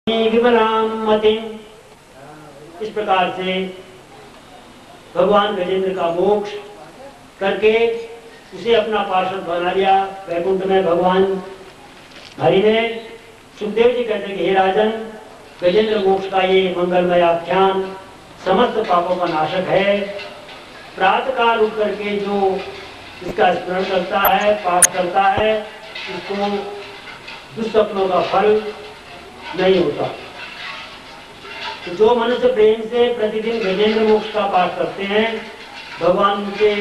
विमलाम मतिम। इस प्रकार से भगवान गजेंद्र का मोक्ष करके उसे अपना पार्षद बना लिया वैकुंठ में। भगवान हरि ने सुखदेव जी कहते हैं कि हे राजन, गजेंद्र मोक्ष का ये मंगलमय आख्यान समस्त पापों का नाशक है। प्रातः काल उठ करके जो इसका स्मरण करता है, पाठ करता है, उसको दुस्वप्नों का फल नहीं होता। तो जो मनुष्य प्रेम से प्रतिदिन गजेंद्र मोक्ष का पाठ करते हैं, भगवान उनके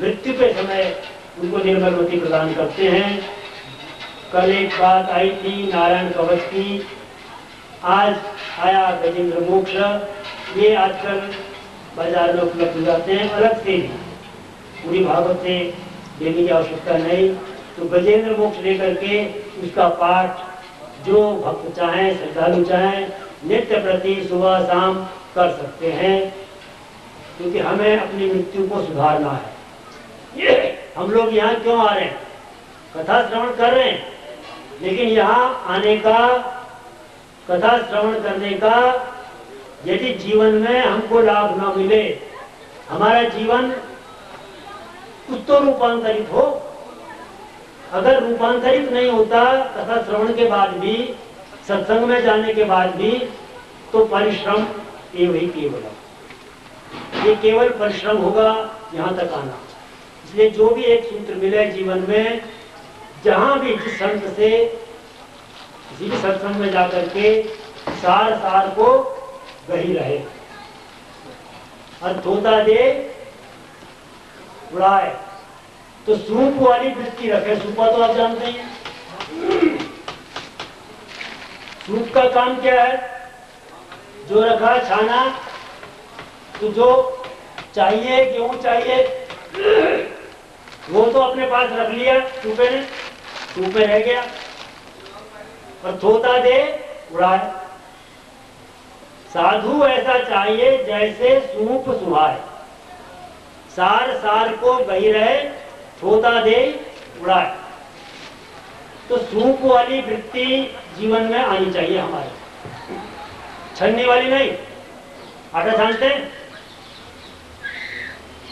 मृत्यु के समय उनको निर्मल गति प्रदान करते हैं। कल एक बात आई थी नारायण कवच की, आज आया गजेंद्र मोक्ष। ये आजकल बाजार में उपलब्ध हो जाते हैं अलग से भी, पूरी भागवत से लेने की आवश्यकता नहीं। तो गजेंद्र मोक्ष लेकर के उसका पाठ जो भक्त चाहें, श्रद्धालु चाहें, नित्य प्रति सुबह शाम कर सकते हैं, क्योंकि हमें अपनी मृत्यु को सुधारना है। हम लोग यहाँ क्यों आ रहे हैं? कथा श्रवण कर रहे हैं, लेकिन यहाँ आने का, कथा श्रवण करने का यदि जीवन में हमको लाभ न मिले, हमारा जीवन कुछ तो रूपांतरित हो। अगर रूपांतरित नहीं होता तथा श्रवण के बाद भी, सत्संग में जाने के बाद भी, तो परिश्रम एवं ही केवल, ये केवल परिश्रम होगा यहाँ तक आना। इसलिए जो भी एक सूत्र मिले जीवन में, जहां भी जिस संत से किसी भी सत्संग में जाकर के सार को गही रहे, अर्थोता दे उड़ाए, तो सूप वाली वृत्ति रखे। सूपा तो आप जानते हैं, सूप का काम क्या है? जो रखा छाना, तो जो चाहिए, गेहूं चाहिए, वो तो अपने पास रख लिया सूपे ने, सूपे रह गया, और थोता दे उड़ाए। साधु ऐसा चाहिए जैसे सूप सुहाए, सार को बही रहे, थोता दे उड़ाए। तो सूप वाली वृत्ति जीवन में आनी चाहिए हमारे, छन्नी वाली नहीं। आटा छानते हैं,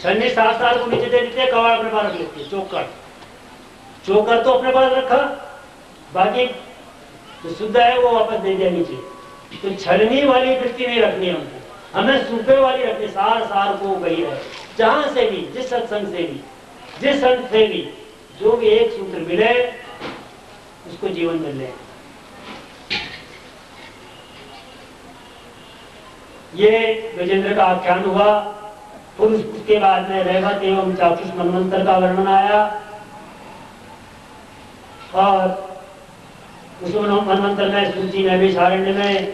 छन्नी सार को नीचे दे देते, कवाड़ अपने पास रख लेते हैं। चोकर तो अपने पास रखा, बाकी जो शुद्ध है वो वापस दे दिया नीचे। तो छलनी वाली वृत्ति नहीं रखनी हमको, हमें सूपे वाली रखनी। सार को गई है, जहां से भी, जिस सत्संग से भी, जिस संत से भी, जो भी एक सूत्र मिले उसको जीवन मिल ले। ये गजेंद्र का आख्यान हुआ। फिर उसके बाद में रैवत एवं चाक्षुष मनवंतर का वर्णन आया, और उस मनवंतर में सूची में भी सारण्य में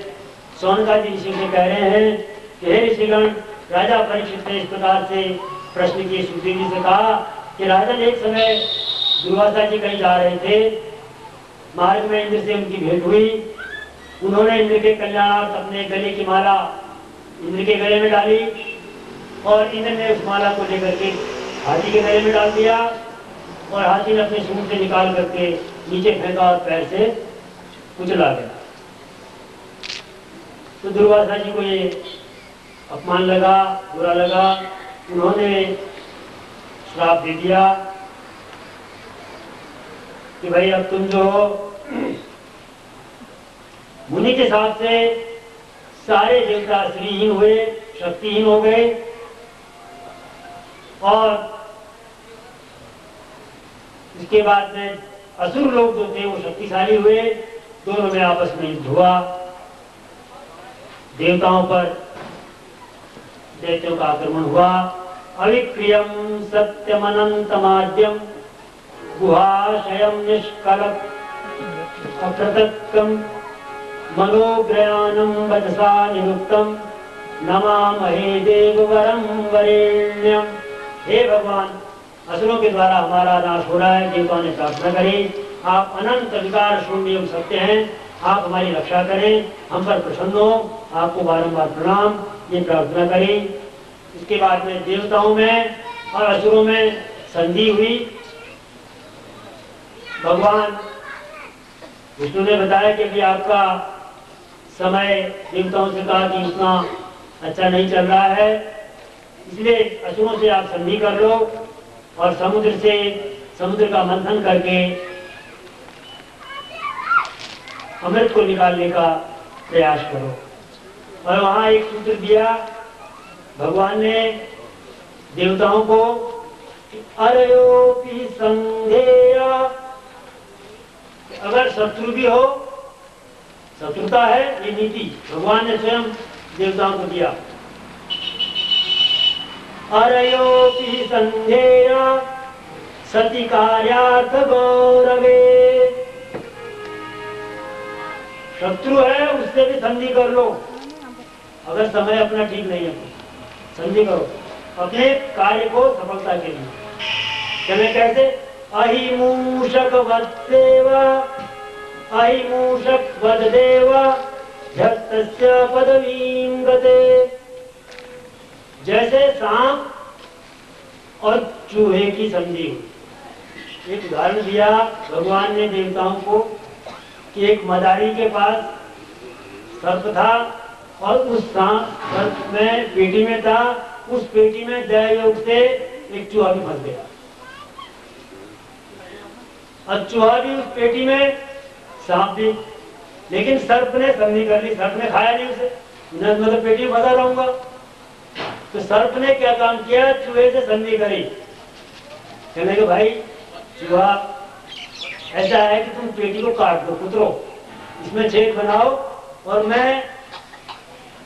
सोनकादि ऋषि से कह रहे हैं कि हे ऋषिगण, राजा परीक्षित ने इस प्रकार से प्रश्न किए सुखदेव जी से, कहा कि राजन, एक समय दुर्वासा जी कहीं जा रहे थे, मार्ग में इंद्र से उनकी भेंट हुई। उन्होंने इंद्र के कल्याणार्थ अपने गले की माला इंद्र के गले में डाली, और इंद्र ने उस माला को लेकर के हाथी के गले में डाल दिया, और हाथी ने अपने सूंड से निकाल करके नीचे फेंका और पैर से कुचला गया। तो दुर्वासा जी को ये अपमान लगा, बुरा लगा। उन्होंने श्राप दे दिया कि भाई अब तुम जो हो, मुनि के हिसाब से सारे देवता श्रीहीन हुए, शक्तिहीन हो गए, और इसके बाद में असुर लोग जो थे वो शक्तिशाली हुए। दोनों में आपस में युद्ध हुआ। देवताओं पर दैत्यों का आक्रमण हुआ। अविक्रियम सत्यमनंतमाद्यम गुहाशयम निष्कलम अप्रतक्कम मनोग्रयानम वचसा निरुक्तम नमामहे देववरम वरेण्यम। हे भगवान, असुरों के द्वारा हमारा नाश हो रहा है। देवताओं ने प्रार्थना करी, आप अनंत विकार शून्य एवं सत्य हैं, आप हमारी रक्षा करें, हम पर प्रसन्न हो, आपको बारंबार प्रणाम, ये प्रार्थना करी। इसके बाद में देवताओं में और असुरों में संधि हुई। भगवान विष्णु ने बताया कि भी आपका समय देवताओं से कहा कि उतना अच्छा नहीं चल रहा है, इसलिए असुरों से आप संधि कर लो और समुद्र का मंथन करके अमृत को निकालने का प्रयास करो। और वहां एक सूत्र दिया भगवान ने देवताओं को, अरयोपि संधेय, अगर शत्रु भी हो, शत्रुता है, ये नीति भगवान ने स्वयं देवताओं को दिया। अरयोपि संधेय सति कार्यार्थ गौरवे, शत्रु है उससे भी संधि कर लो, अगर समय अपना ठीक नहीं है तो संधि करो अपने कार्य को सफलता के लिए। चले कैसे? अहिमूषक वत्सेव, अहिमूषक वदेव झक्तस्य पदवीं गते, जैसे सांप और चूहे की संधि हुई। एक उदाहरण दिया भगवान ने देवताओं को कि एक मदारी के पास सर्प था और उस सर्प में पेटी में था, उस पेटी में दयायोग से एक चूहा भी फंस गया और चूहा भी उस पेटी में, सांप भी, लेकिन सर्प ने संधि कर ली, सर्प ने खाया नहीं उसे, मतलब पेटी में फंसा रहूंगा। तो सर्प ने क्या काम किया? चूहे से संधि करी, कहने के भाई चूहा ऐसा है कि तुम पेटी को काट दो, कुतरो इसमें छेद बनाओ और मैं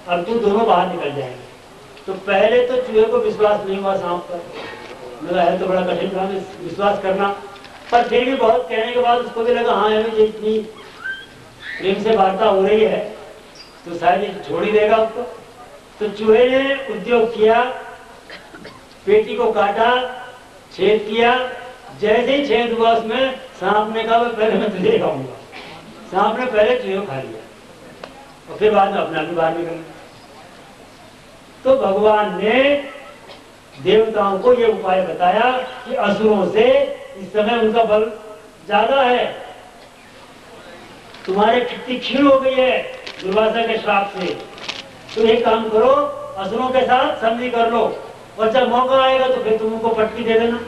और तू दोनों बाहर निकल जाएंगे। तो पहले तो चूहे को विश्वास नहीं हुआ सांप पर, मेरा है तो बड़ा कठिन काम विश्वास करना, पर फिर भी बहुत कहने के बाद उसको भी लगा हाँ अभी इतनी प्रेम से वार्ता हो रही है तो शायद ये छोड़ ही देगा उसको। तो चूहे ने उद्योग किया, पेटी को काटा, छेद किया, जैसे ही छेद हुआ उसमें सांप ने कहा पहले मैं तुझे खाऊंगा। सांप ने पहले चूहे खा लिया और फिर बाद में अपना भी बाहर निकल। तो भगवान ने देवताओं को ये उपाय बताया कि असुरों से इस समय उनका बल ज्यादा है, तुम्हारे शक्ति क्षीण हो गई है दुर्वासा के श्राप से, तुम एक काम करो असुरों के साथ संधि कर लो और जब मौका आएगा तो फिर तुम उनको पटकी दे देना।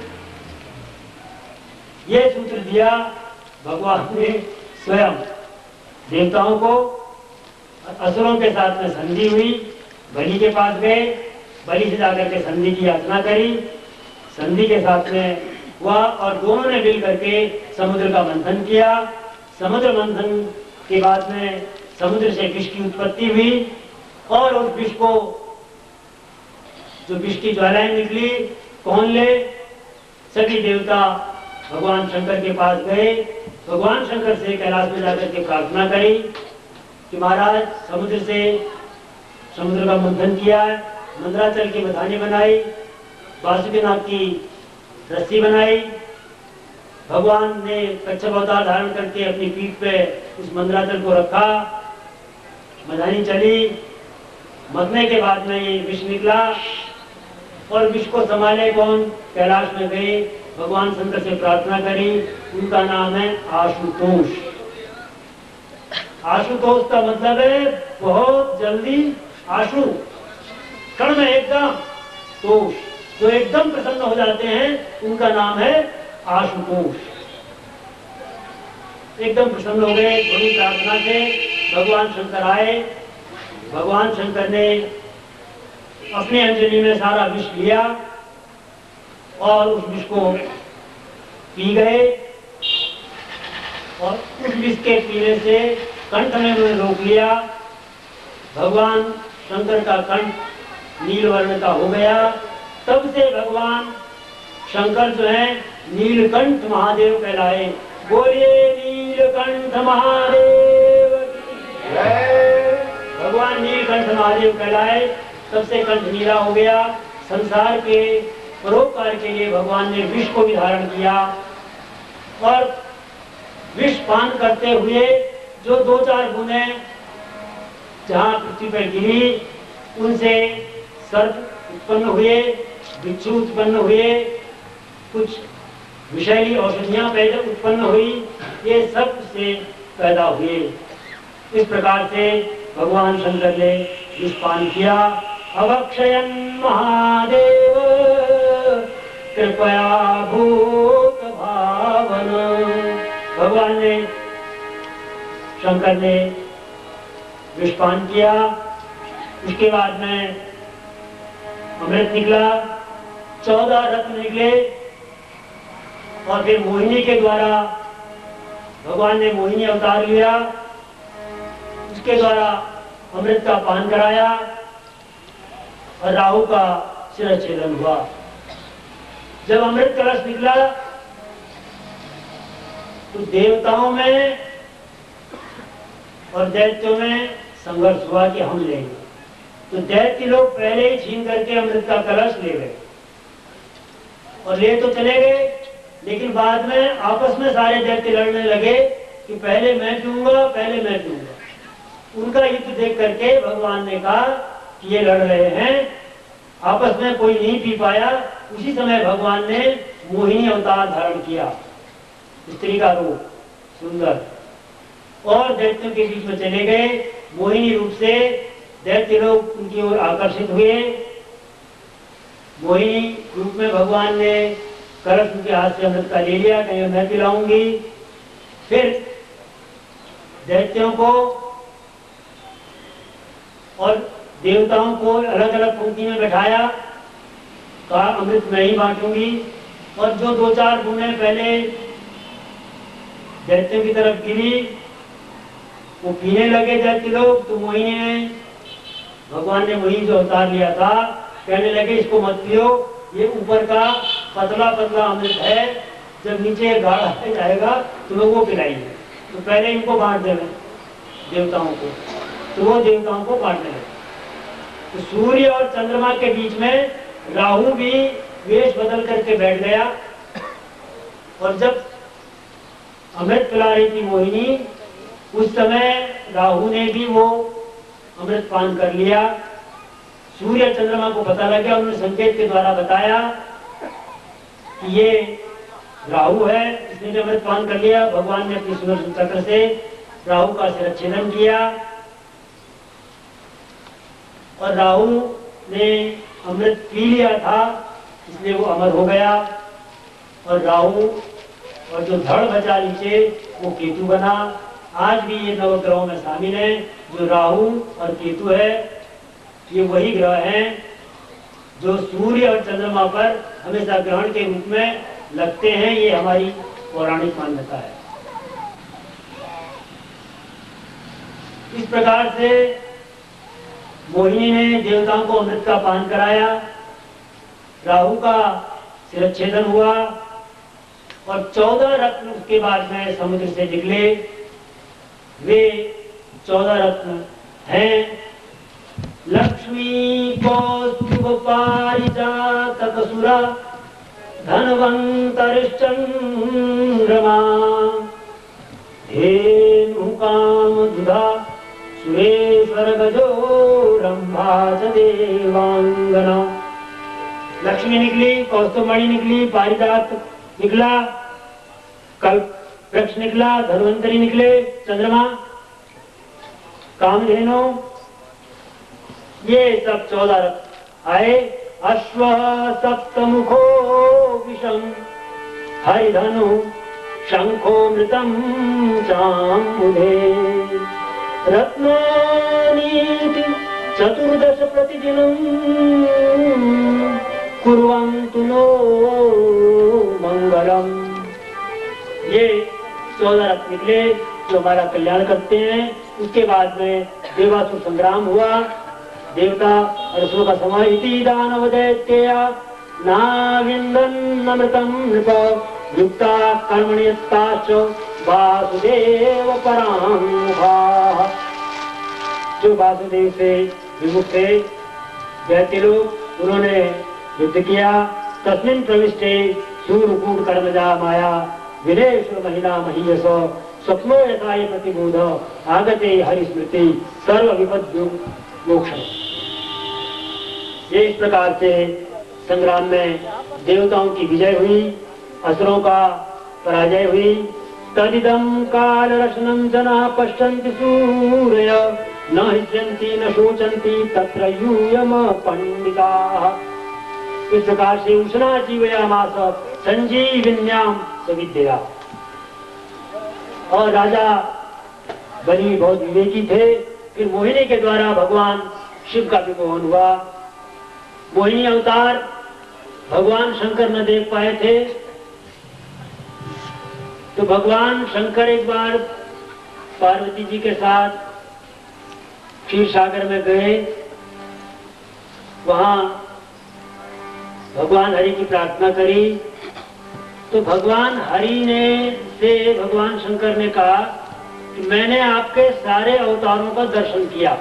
ये सूत्र दिया भगवान ने स्वयं देवताओं को। असुरों के साथ में संधि हुई, बलि के पास गए, बलि से जाकर के संधि की याचना करी, संधि के साथ में हुआ और दोनों ने मिल करके समुद्र का मंथन किया। समुद्र मंथन के बाद में समुद्र से विष की उत्पत्ति हुई और उस विष को, जो विष की ज्वालाएं निकली, कौन ले? सभी देवता भगवान शंकर के पास गए, भगवान शंकर से कैलाश में जाकर के प्रार्थना करी कि महाराज समुद्र का मंथन किया है, मंदराचल की मथानी बनाई, वासुकीनाथ की रस्सी बनाई, भगवान ने कच्छप अवतार धारण करके अपनी पीठ पे उस मंदराचल को रखा, मथानी चली, मरने के बाद में ये विष निकला और विष को संभाले कौन? कैलाश में गए, भगवान शंकर से प्रार्थना करी, उनका नाम है आशुतोष। आशुतोष का मतलब है बहुत जल्दी, आशु क्षण में एकदम, तोष जो एकदम प्रसन्न हो जाते हैं उनका नाम है आशुतोष। एकदम प्रसन्न हो गए, थोड़ी प्रार्थना से भगवान शंकर आए, भगवान शंकर ने अपने अंजलि में सारा विष लिया और उस विष को पी गए और उस विष के पीने से कंठ में उन्होंने रोक लिया। भगवान शंकर का कंठ नील वर्ण का हो गया। तब से भगवान शंकर जो है नीलकंठ महादेव कहलाए। बोलिए नीलकंठ महादेव की जय। भगवान नीलकंठ महादेव कहलाए, तब से कंठ नीला हो गया। संसार के परोपकार के लिए भगवान ने विष को भी धारण किया और विष पान करते हुए जो 2-4 बूंदें जहाँ पृथ्वी पर गिरी, उनसे सर्प उत्पन्न हुए, बिच्छू उत्पन्न हुए, कुछ विषैली औषधियां पैदा उत्पन्न हुई, ये सब से पैदा हुए। इस प्रकार से भगवान शंकर ने विषपान किया। अवक्षयन महादेव कृपया भूत भावन। भगवान ने शंकर ने विषपान किया। उसके बाद में अमृत निकला, 14 रत्न निकले और फिर मोहिनी के द्वारा भगवान ने मोहिनी अवतार लिया। उसके द्वारा अमृत का पान कराया और राहु का शिरच्छेदन हुआ। जब अमृत कलश निकला तो देवताओं में और दैत्यों में संघर्ष हुआ कि हम लेंगे। तो दैत्य लोग पहले ही छीन करके अमृत का कलश ले गए और ले तो चले गए, लेकिन बाद में आपस में सारे दैत्य लड़ने लगे कि पहले मैं पीऊंगा, पहले मैं पीऊंगा। उनका युद्ध देख करके भगवान ने कहा कि ये लड़ रहे हैं, आपस में कोई नहीं पी पाया। उसी समय भगवान ने मोहिनी अवतार धारण किया, स्त्री का रूप सुंदर, और दैत्यों के बीच में चले गए। मोहिनी रूप से दैत्य लोग उनकी ओर आकर्षित हुए। मोहिनी रूप में भगवान ने कलश उनके हाथ से अमृत का ले लिया, कहीं मैं पिलाऊंगी। फिर दैत्यों को और देवताओं को अलग अलग पंक्ति में बैठाया, कहा अमृत मैं ही बांटूंगी। और जो 2-4 बूंदें पहले दैत्यों की तरफ गिरी, वो पीने लगे दैत्य लोग। तो मोहिनी ने, भगवान ने वही जो अवतार लिया था, कहने लगे इसको मत पियो, ये ऊपर का पतला पतला अमृत है, जब नीचे गाढ़ा जाएगा तो लोग वो पिलाएंगे। तो पहले इनको बांट देना देवताओं को, तो वो देवताओं को बांटने लगे। तो सूर्य और चंद्रमा के बीच में राहु भी वेश बदल करके बैठ गया, और जब अमृत पिला रही थी मोहिनी, उस समय राहु ने भी वो अमृत पान कर लिया। सूर्य और चंद्रमा को पता लग गया, उन्होंने संकेत के द्वारा बताया कि ये राहु है, इसने भी अमृत पान कर लिया। भगवान ने अपनी सुदर्शन चक्र से राहु का शिरच्छेदन किया और राहु ने अमृत पी लिया था, इसलिए वो अमर हो गया। और राहु और जो धड़ बचा नीचे वो केतु बना। आज भी ये नवग्रहों में शामिल है। जो राहु और केतु है, ये वही ग्रह हैं जो सूर्य और चंद्रमा पर हमेशा ग्रहण के रूप में लगते हैं। ये हमारी पौराणिक मान्यता है। इस प्रकार से मोहिनी ने देवताओं को अमृत का पान कराया, राहु का शिरच्छेदन हुआ और 14 रत्न उसके बाद में समुद्र से निकले। वे 14 रत्न हैं लक्ष्मी कौस्तुभ पारिजातकसुरा धनवंतरिश्चंद्रमा धेनु कामदुधा सुरेश्वर गजो रंभा च देवांगना। लक्ष्मी निकली, कौस्तुभमणि निकली, पारिजात निकला, कल्प वृक्ष निकला, धन्वंतरी निकले, चंद्रमा, कामधेनु, ये सब 14 रत्न आए। अश्व सप्तमुखो विषम हरिधनु शंखो मृतम चामुदे रत्नानीति 14 प्रतिदिनं कुर्वन्तु नो मंगलम। ये 14 रत्न निकले जो हमारा कल्याण करते हैं। उसके बाद में देवासुर संग्राम हुआ। देवता और असुरों का समाज इति दानव दैत्या नाविन्दन् अमृतं नृप युक्ता कर्मण्यस्ताश्च वासुदेव पराङ्मुखाः। जो वासुदेव से विमुख थे दैत्य लोग, उन्होंने युद्ध किया। तस्मिन् प्रविष्टे शूरकूट कर्मजा माया विनेश्वर महिला महीयस स्वप्नो यथाय प्रतिबोध आगते हरिस्मृति सर्व विपद्यु मोक्ष। ये इस प्रकार से संग्राम में देवताओं की विजय हुई, असुरों का पराजय हुई। तदिदं काल रचनं जना पश्यन्ति सूरय न हृष्यन्ति न शोचन्ति तत्र यूयम पंडिताः। इस प्रकार से उष्णा जीवयामास संजीविन्याम सविद्या। और राजा बलि बहुत विवेकी थे। फिर मोहिनी के द्वारा भगवान शिव का विमोहन हुआ। मोहिनी अवतार भगवान शंकर न देख पाए थे, तो भगवान शंकर एक बार पार्वती जी के साथ क्षीर सागर में गए। वहां भगवान हरि की प्रार्थना करी, तो भगवान हरि ने से भगवान शंकर ने कहा कि मैंने आपके सारे अवतारों का दर्शन किया,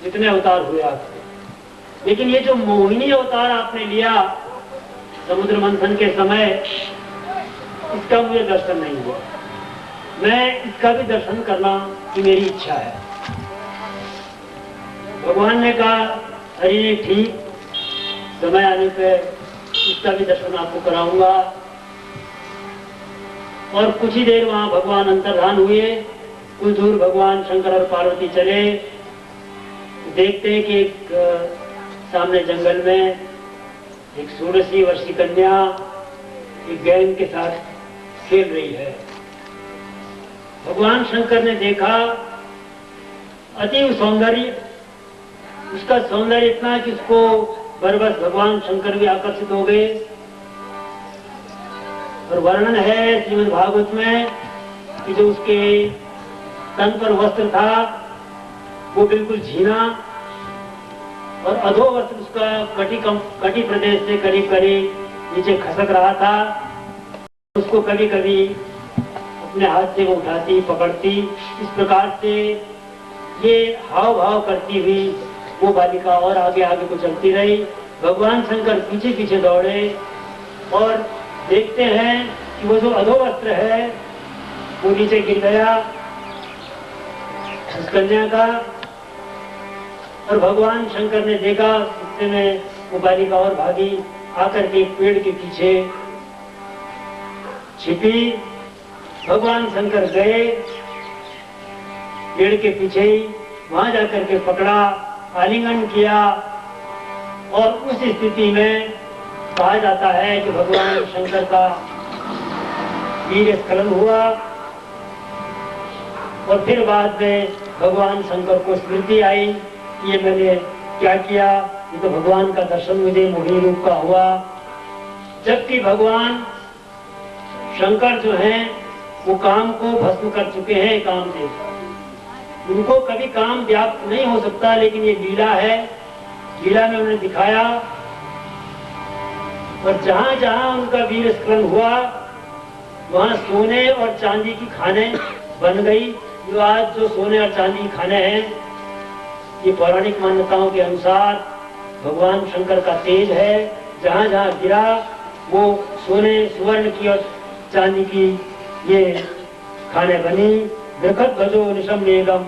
जितने अवतार हुए आपके, लेकिन ये जो मोहिनी अवतार आपने लिया समुद्र मंथन के समय, इसका मुझे दर्शन नहीं हुआ। मैं इसका भी दर्शन करना की मेरी इच्छा है। भगवान ने कहा हरि ने ठीक, समय आने पे इसका भी दर्शन आपको कराऊंगा। और कुछ ही देर वहां भगवान अंतर्धान हुए। कुछ दूर भगवान शंकर और पार्वती चले। देखते हैं कि एक सामने जंगल में एक 16 वर्षीय कन्या एक गैंग के साथ खेल रही है। भगवान शंकर ने देखा अति सौंदर्य, उसका सौंदर्य इतना कि उसको बरबस भगवान शंकर भी आकर्षित हो गए। और वर्णन है श्रीमद् भागवत में कि जो उसके तन पर वस्त्र था वो बिल्कुल झीना, और अधो वस्त्र उसका कटी प्रदेश से करीब करीब नीचे खसक रहा था। उसको कभी कभी अपने हाथ से वो उठाती पकड़ती। इस प्रकार से ये हाव भाव करती हुई वो बालिका और आगे आगे को चलती रही। भगवान शंकर पीछे पीछे दौड़े और देखते हैं कि वो जो अधो वस्त्र है वो नीचे गिर गया उस कन्या का। और भगवान शंकर ने देखा, उससे में वो बालिका और भागी, आकर के एक पेड़ के पीछे छिपी। भगवान शंकर गए पेड़ के पीछे ही, वहां जाकर के पकड़ा, आलिंगन किया। और उस स्थिति में कहा जाता है कि भगवान शंकर का वीर स्खलन हुआ। और फिर बाद में भगवान शंकर को स्मृति आई कि ये मैंने क्या किया, ये तो भगवान का दर्शन मुझे मोहिनी रूप का हुआ। जबकि भगवान शंकर जो हैं वो काम को भस्म कर चुके हैं काम से। उनको कभी काम व्याप्त नहीं हो सकता, लेकिन ये लीला है, लीला में उन्होंने दिखाया। और जहां जहां उनका वीर स्खलन हुआ वहां सोने और चांदी की खाने बन गई। जो आज जो सोने और चांदी की खाने हैं, ये पौराणिक मान्यताओं के अनुसार भगवान शंकर का तेज है। जहां जहां गिरा वो सोने सुवर्ण की और चांदी की ये खाने बनी। बृहत भजो निशम नेगम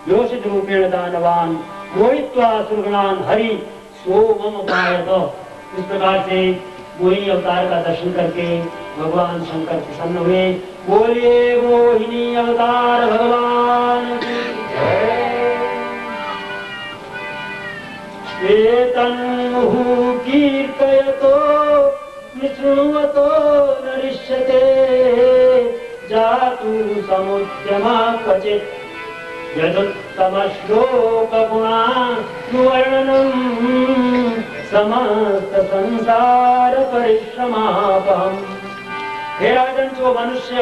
योषित रूपेण दानवान मोहित्वा सुरगणान हरि सोमम पायत। इस प्रकार से मोहिनी अवतार का दर्शन करके भगवान शंकर प्रसन्न हुए। बोलिए मोहिनी अवतार भगवान की जय। तन्मुहुः कीर्तयतो विशृण्वतो नरिष्यते जातु समुद्यमा क्वचित् यदुत्तमश्लोकगुणानुवर्णनम् समस्त संसार परिश्रमापहम्। हे राजन, जो मनुष्य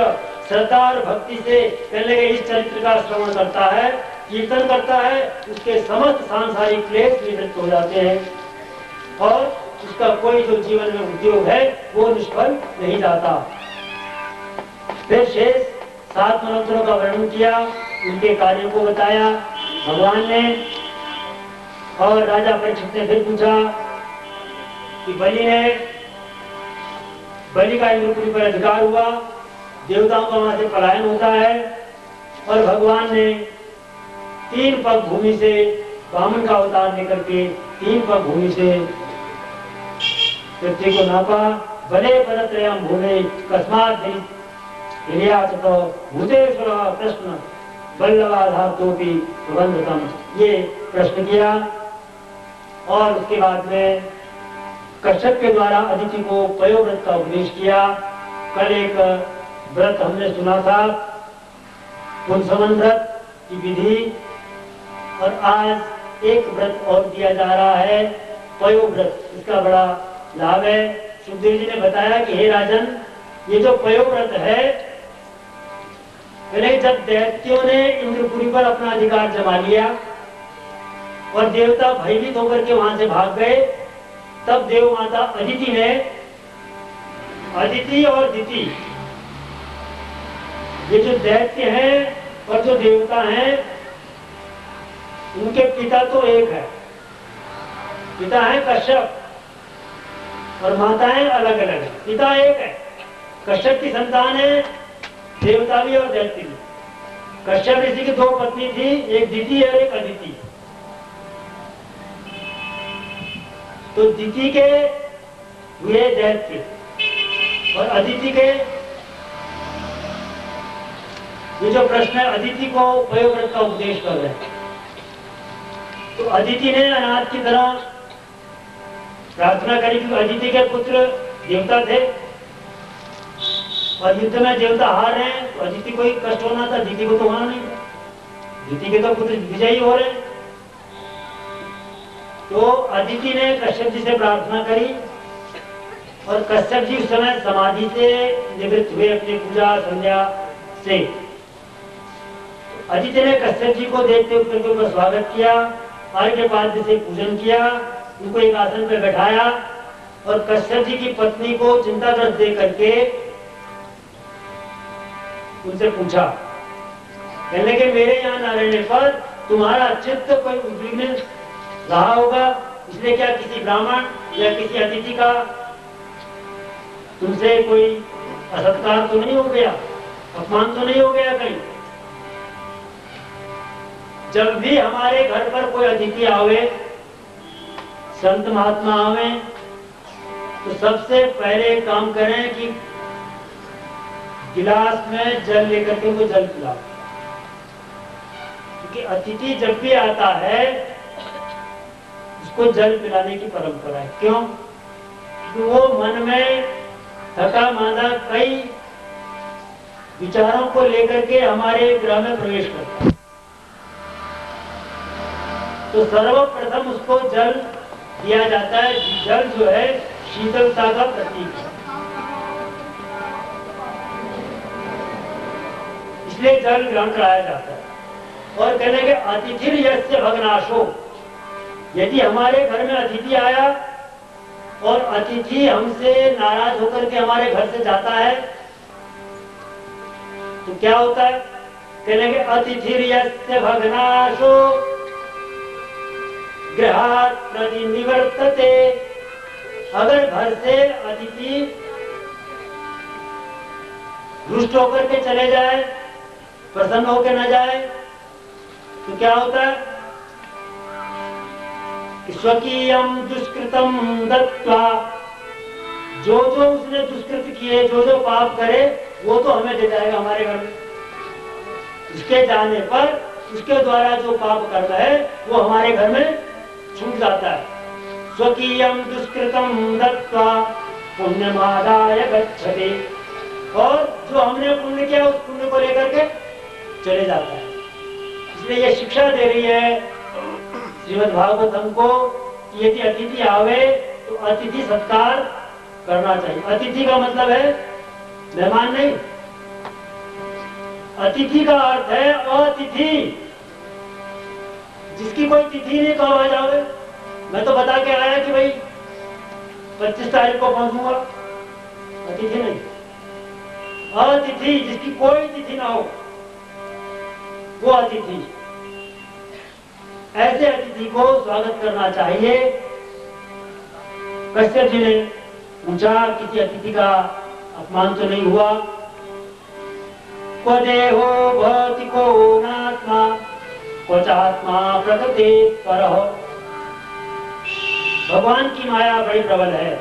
श्रद्धा और भक्ति से कहने के इस चरित्र का श्रवण करता है, कीर्तन करता है, उसके समस्त सांसारिक क्लेश निवृत्त हो जाते हैं और उसका कोई जो जीवन में उद्योग है वो निष्फल नहीं जाता। फिर शेष 7 मनोत्तरों का वर्णन किया, उनके कार्यों को बताया भगवान ने। और राजा परीक्षित ने फिर पूछा कि बलि का इंद्रपुरी पर अधिकार हुआ, देवताओं का वहां से पलायन होता है। और भगवान ने 3 पग भूमि से वामन का अवतार लेकर के 3 पग भूमि से पृथ्वी को नापा। भले पदत्रयम् भूमि कस्मात् भूतेश्वर प्रश्न बल्लवाधार तो भी प्रबंधतम, ये प्रश्न किया। और उसके बाद में कश्यप के द्वारा अदिति को पयोव्रत का उपदेश किया। कल एक व्रत हमने सुना था, पुंसवन व्रत की विधि, और आज एक व्रत और दिया जा रहा है, पयोव्रत। इसका बड़ा लाभ है। सुखदेव जी ने बताया कि हे राजन, ये जो पयोव्रत है, पहले जब दैत्यों ने इंद्रपुरी पर अपना अधिकार जमा लिया और देवता भयभीत होकर के वहां से भाग गए, तब देव माता अदिति ने, अदिति और दिति, ये जो दैत्य हैं और जो देवता हैं, उनके पिता तो एक है, पिता है कश्यप और माताएं अलग अलग है। पिता एक है, कश्यप की संतान है, देवता भी और दैत्य भी। कश्यप ऋषि की दो पत्नी थी, एक दिति और एक अदिति। तो दिति के हुए दैत्य और अदिति के, ये जो प्रश्न है, अदिति को पयोव्रत का उपदेश कर रहे हैं। तो अदिति ने अनाथ की तरह प्रार्थना करी, क्योंकि अदिति के पुत्र देवता थे और युद्ध में देवता हार रहे हैं, तो अदिति को ही कष्ट होना था, दिति को तो होना नहीं था। दिति के तो पुत्र विजयी हो रहे हैं। तो अदिति ने कश्यप जी से प्रार्थना करी और कश्यप जी उस समय समाधि से निवृत्त हुए अपनी पूजा संध्या से। अदिति ने कश्यप जी को देखते हुए उनके ऊपर स्वागत किया, अर्घ्य पाद्य से पूजन किया, उनको एक आसन पर बैठाया और कश्यप जी की पत्नी को चिंताग्रस्त देख करके उनसे पूछा, कहने के मेरे यहाँ न रहने पर तुम्हारा चित्त कोई उद्विग्न रहा होगा, इसलिए क्या किसी ब्राह्मण या किसी अतिथि का तुमसे कोई असत्कार तो नहीं हो गया, अपमान तो नहीं हो गया कहीं? जब भी हमारे घर पर कोई अतिथि आवे, संत महात्मा आवे, तो सबसे पहले काम करें कि गिलास में जल लेकर के वो जल पिलाओ। क्योंकि अतिथि जब भी आता है उसको जल पिलाने की परंपरा है। क्यों? क्योंकि वो मन में थका मांदा कई विचारों को लेकर के हमारे गृह में प्रवेश करता है। तो सर्वप्रथम उसको जल दिया जाता है। जल जो है शीतलता का प्रतीक है, इसलिए जल ग्रहण कराया जाता है। और कहने के अतिथि यस्य भग्नाशो, यदि हमारे घर में अतिथि आया और अतिथि हमसे नाराज होकर के हमारे घर से जाता है, तो क्या होता है? कहने के अतिथि यस्य भग्नाशो गृहात् प्रतिनिवर्तते। अगर घर से अतिथि रुष्ट होकर के चले जाए, प्रसन्न होकर न जाए, तो क्या होता है? स्वकीयम दुष्कृतम दत्वा, जो जो उसने दुष्कृत किए, जो जो पाप करे, वो तो हमें दे जाएगा हमारे घर में। उसके जाने पर उसके द्वारा जो पाप कर्म है वो हमारे घर में छूट जाता है। स्वकीयम दुष्कृतम दत्वा पुण्यमादाय गच्छति, और जो हमने पुण्य किया उस पुण्य को लेकर के चले जाता है। इसलिए ये शिक्षा दे रही है श्रीमद् भागवत हमको कि यदि अतिथि आवे तो अतिथि सत्कार करना चाहिए। अतिथि का मतलब है मेहमान नहीं, अतिथि का अर्थ है अतिथि, जिसकी कोई तिथि नहीं, कब आ जाओगे? मैं तो बता के आया कि भाई 25 तारीख को पहुंचूंगा, अतिथि नहीं। अतिथि जिसकी कोई तिथि ना हो, वो अतिथि। ऐसे अतिथि को स्वागत करना चाहिए। कश्यप जी ने पूछा, किसी अतिथि का अपमान तो नहीं हुआ? क्व देहो भौतिको नात्मा क्वचात्मा प्रकृति परः। भगवान की माया बड़ी प्रबल है,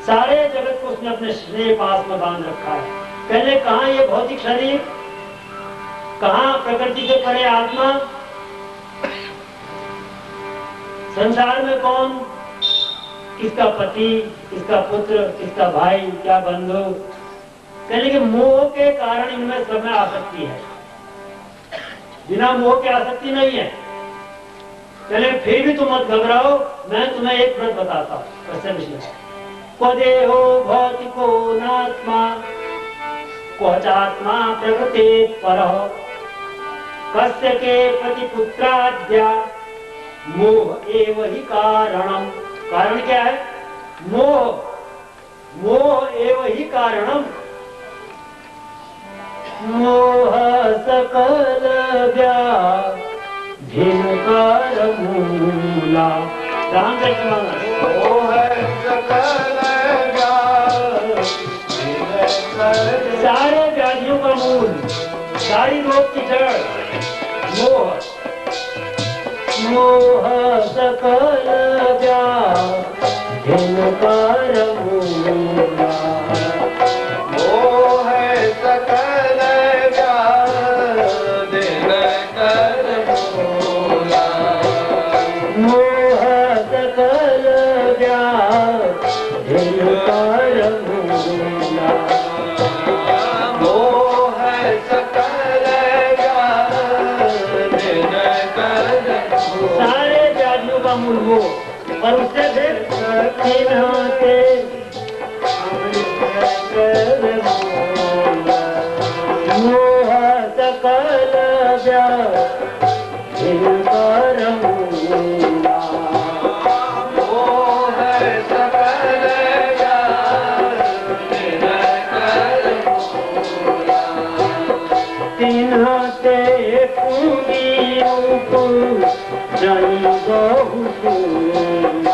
सारे जगत को उसने अपने स्नेह पास में बांध रखा है। पहले कहा ये भौतिक शरीर कहाँ प्रकृति से परे आत्मा? संसार में कौन किसका पति, किसका पुत्र, किसका भाई, क्या बंधु? कहने के मोह के कारण इनमें सब में आसक्ति है, बिना मोह के आसक्ति नहीं है। चले फिर भी तुम मत घबराओ, मैं तुम्हें एक व्रत बताता हूँ। को देहो भौतिको नात्मा क्वचात्मा प्रकृते परः कस्य के प्रतिपुत्राद्या मोह एव ही कारणम। कारण क्या है? मोह, मोह एव ही कारणम। मोह सकल व्याधिकार मूला। राम मोह सकल सारे व्याधियों का मूल, सारी रोग की जड़ मोह। मोह सकल व्याधिकार मूला। मोह सकल व्याधिकार मूला। मोह सकल व्याधिकार मूला। मोह सकल व्याधिकार। सारे व्याधियों का मूल वो, और उससे फिर मोह सकल व्याधिकार मूला। मोह सकल व्याधिकार मूला। तिन्हते पुनियों जय बहु सोना।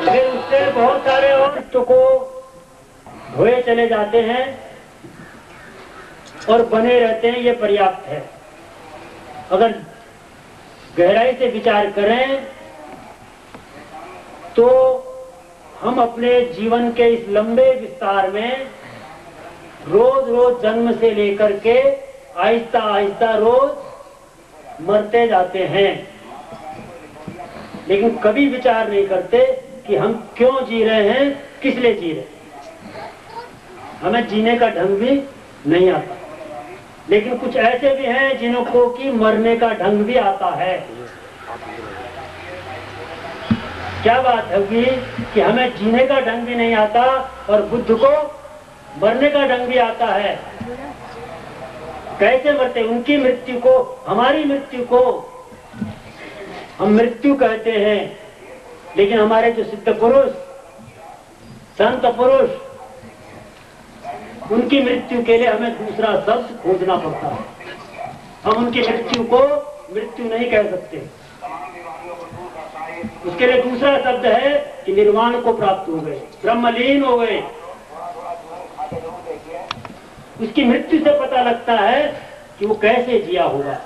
फिर उससे बहुत सारे और को धोए चले जाते हैं और बने रहते हैं, ये पर्याप्त है। अगर गहराई से विचार करें तो हम अपने जीवन के इस लंबे विस्तार में रोज रोज जन्म से लेकर के आहिस्ता आहिस्ता रोज मरते जाते हैं, लेकिन कभी विचार नहीं करते कि हम क्यों जी रहे हैं, किस लिए जी रहे हैं। हमें जीने का ढंग भी नहीं आता, लेकिन कुछ ऐसे भी हैं जिनको कि मरने का ढंग भी आता है। क्या बात होगी कि हमें जीने का ढंग भी नहीं आता और बुद्ध को मरने का ढंग भी आता है। कैसे मरते? उनकी मृत्यु को, हमारी मृत्यु को हम मृत्यु कहते हैं, लेकिन हमारे जो सिद्ध पुरुष, संत पुरुष, उनकी मृत्यु के लिए हमें दूसरा शब्द खोजना पड़ता है। हम उनकी मृत्यु को मृत्यु नहीं कह सकते, उसके लिए दूसरा शब्द है कि निर्वाण को प्राप्त हो गए, ब्रह्मलीन हो गए। उसकी मृत्यु से पता लगता है कि वो कैसे जिया होगा।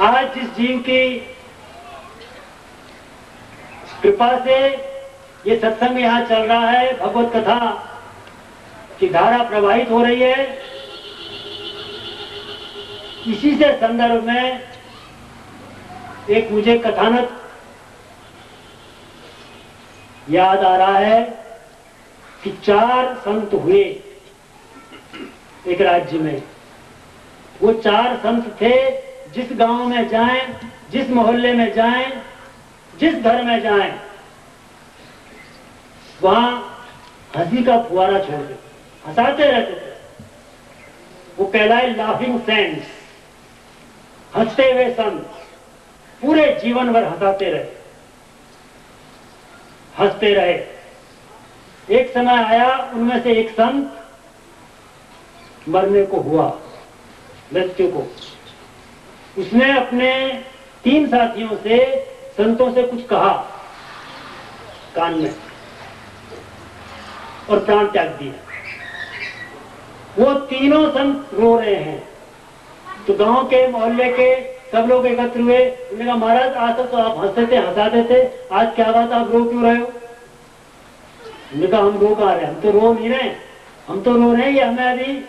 आज जिस जीव की कृपा से ये सत्संग यहाँ चल रहा है, भगवत कथा की धारा प्रवाहित हो रही है, इसी से संदर्भ में एक मुझे कथानक याद आ रहा है कि 4 संत हुए एक राज्य में। वो 4 संत थे, जिस गांव में जाएं, जिस मोहल्ले में जाएं, जिस घर में जाएं, वहां हंसी का फुहारा छोड़ दे, हंसाते रहते थे। वो कहलाए लाफिंग सेंट्स, हंसते हुए संत। पूरे जीवन भर हंसाते रहे, हंसते रहे। एक समय आया, उनमें से एक संत मरने को हुआ, मृत्यु को। उसने अपने 3 साथियों से, संतों से कुछ कहा कान में और प्राण त्याग दिया। वो तीनों संत रो रहे हैं, तो गांव के, मोहल्ले के सब लोग एकत्र हुए। उन्होंने कहा महाराज आज तक तो आप हंसते थे, हंसाते थे, आज क्या बात, आप रो क्यों रहे हो? उन्होंने कहा हम रो कहाँ रहे, हम तो रो नहीं रहे, हम तो रो रहे हैं ये हमें अभी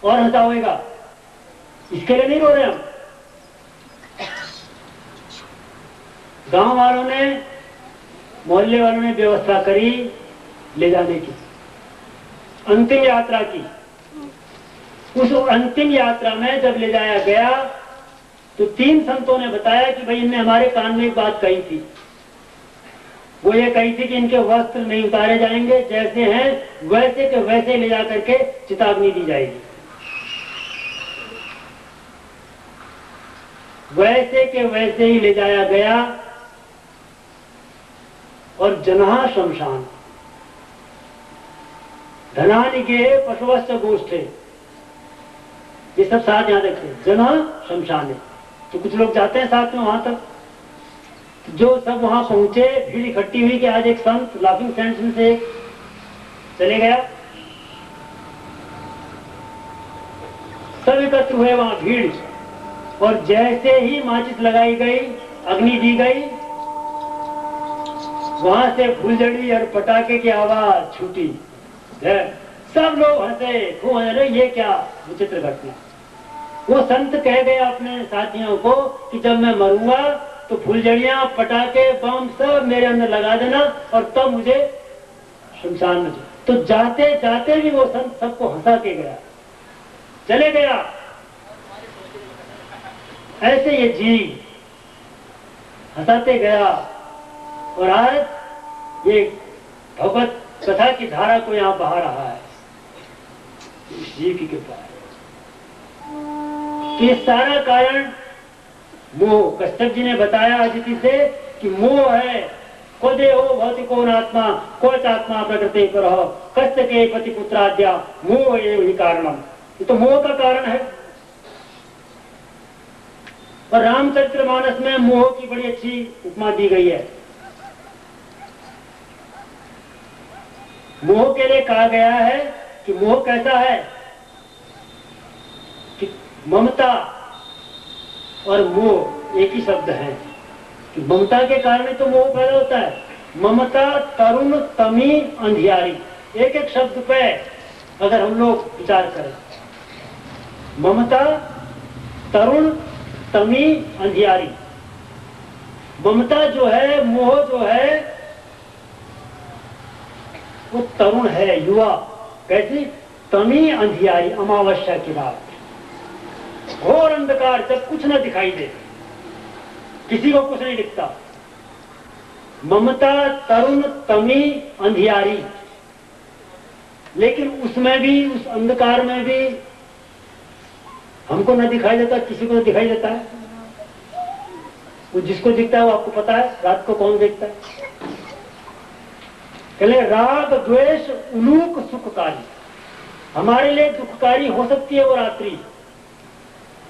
और हंसाएगा, इसके लिए नहीं रो रहे हम। गांव वालों ने, मोहल्ले वालों ने व्यवस्था करी ले जाने की, अंतिम यात्रा की। उस अंतिम यात्रा में जब ले जाया गया तो 3 संतों ने बताया कि भाई इनने हमारे कान में एक बात कही थी। वो ये कही थी कि इनके वस्त्र नहीं उतारे जाएंगे, जैसे हैं वैसे के वैसे ले जाकर के चिताग्नि दी जाएगी। वैसे के वैसे ही ले जाया गया और जनहा शमशान धनानि के पशुवश्च गोष्ठे, ये सब साथ याद रखते हैं। जनहा शमशान है तो कुछ लोग जाते हैं साथ में वहां तक। जो सब वहां पहुंचे, भीड़ इकट्ठी हुई कि आज एक संत लाफिंग सेंस में से चले गया। सब एकत्र हुए वहां भीड़, और जैसे ही माचिस लगाई गई, अग्नि दी गई, वहां से फुलझड़ी और पटाखे की आवाज छूटी। सब लोग हंसे, खूब हंसे, ये क्या विचित्र घटना। वो संत कह गया अपने साथियों को कि जब मैं मरूंगा तो फुलझड़ियां, पटाखे, बम सब मेरे अंदर लगा देना और तब मुझे शमशान में। तो जाते जाते भी वो संत सबको हंसा के गया, चले गया। ऐसे ये जीव हंसाते गया और आज ये भगवत कथा की धारा को यहाँ बहा रहा है, इस जीव की कृपा है। ये सारा कारण मोह। कश्यप जी ने बताया अदिति से कि मोह है। को देहो भौतिको नात्मा कोच आत्मा प्रकृति करो कस्य के पति पुत्राद्या मोह एव ही कारणम। ये तो मोह का कारण है। और रामचरितमानस में मोह की बड़ी अच्छी उपमा दी गई है। मोह के लिए कहा गया है कि मोह कैसा है कि ममता और मोह एक ही शब्द है कि ममता के कारण तो मोह पैदा होता है। ममता, तरुण, तमी, अंधियारी, एक एक शब्द पे अगर हम लोग विचार करें, ममता, तरुण, तमी, अंधियारी। ममता जो है, मोह जो है, वो तरुण है, युवा। कैसी? तमी, अंधियारी, अमावस्या की रात, घोर अंधकार, जब कुछ न दिखाई दे, किसी को कुछ नहीं दिखता। ममता, तरुण, तमी, अंधियारी। लेकिन उसमें भी, उस अंधकार में भी हमको न दिखाई देता, किसी को न दिखाई देता है। वो जिसको दिखता है वो आपको पता है रात को कौन देखता है। कहले राग द्वेष उलूक सुखकारी। हमारे लिए दुखकारी हो सकती है वो रात्रि,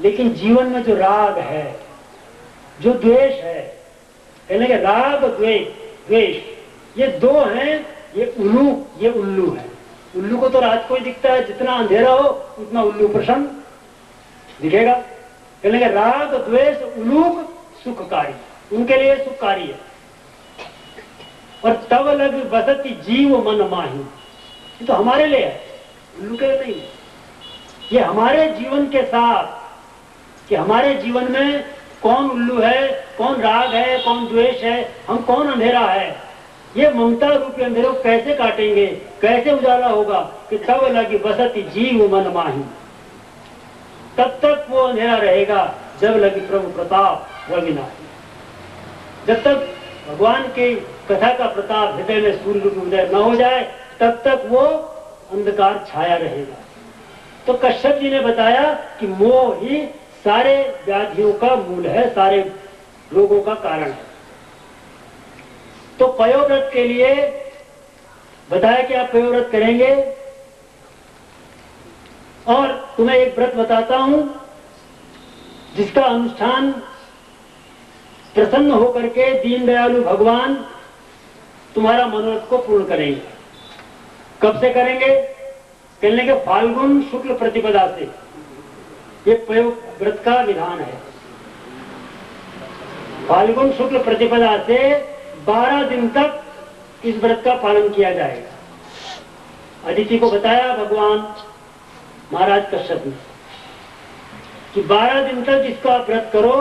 लेकिन जीवन में जो राग है, जो द्वेष है, कहने राग द्वेष, ये दो हैं। ये उल्लू, ये उल्लू है। उल्लू को तो रात को ही दिखता है, जितना अंधेरा हो उतना उल्लू प्रसन्न दिखेगा। कहने राग द्वेष उलूक सुखकारी, उनके लिए सुखकारी है। और तब लग बसती जीव मन माही, ये तो हमारे लिए है, उल्लू के लिए नहीं। ये हमारे जीवन के साथ, कि हमारे जीवन में कौन उल्लू है, कौन राग है, कौन द्वेष है, हम कौन अंधेरा है, ये ममता रूपी अंधेरों कैसे काटेंगे, कैसे उजाला होगा कि तब लगी बसती जीव मन माही। तब तक वो अंधेरा रहेगा जब लगी प्रभु प्रताप रविनाशी। जब तक भगवान की कथा का प्रताप हृदय में सूर्य रूपी उदय न हो जाए, तब तक वो अंधकार छाया रहेगा। तो कश्यप जी ने बताया कि मोह ही सारे व्याधियों का मूल है, सारे रोगों का कारण है। तो पयोव्रत के लिए बताया कि आप पयोव्रत करेंगे। और तुम्हें एक व्रत बताता हूं जिसका अनुष्ठान प्रसन्न होकर के दीन दयालु भगवान तुम्हारा मनोरथ को पूर्ण करेंगे। कब से करेंगे? कहने के फाल्गुन शुक्ल प्रतिपदा से। ये व्रत का विधान है। फाल्गुन शुक्ल प्रतिपदा से 12 दिन तक इस व्रत का पालन किया जाएगा। अदिति को बताया भगवान महाराज कश्यप ने कि 12 दिन तक इसका व्रत करो,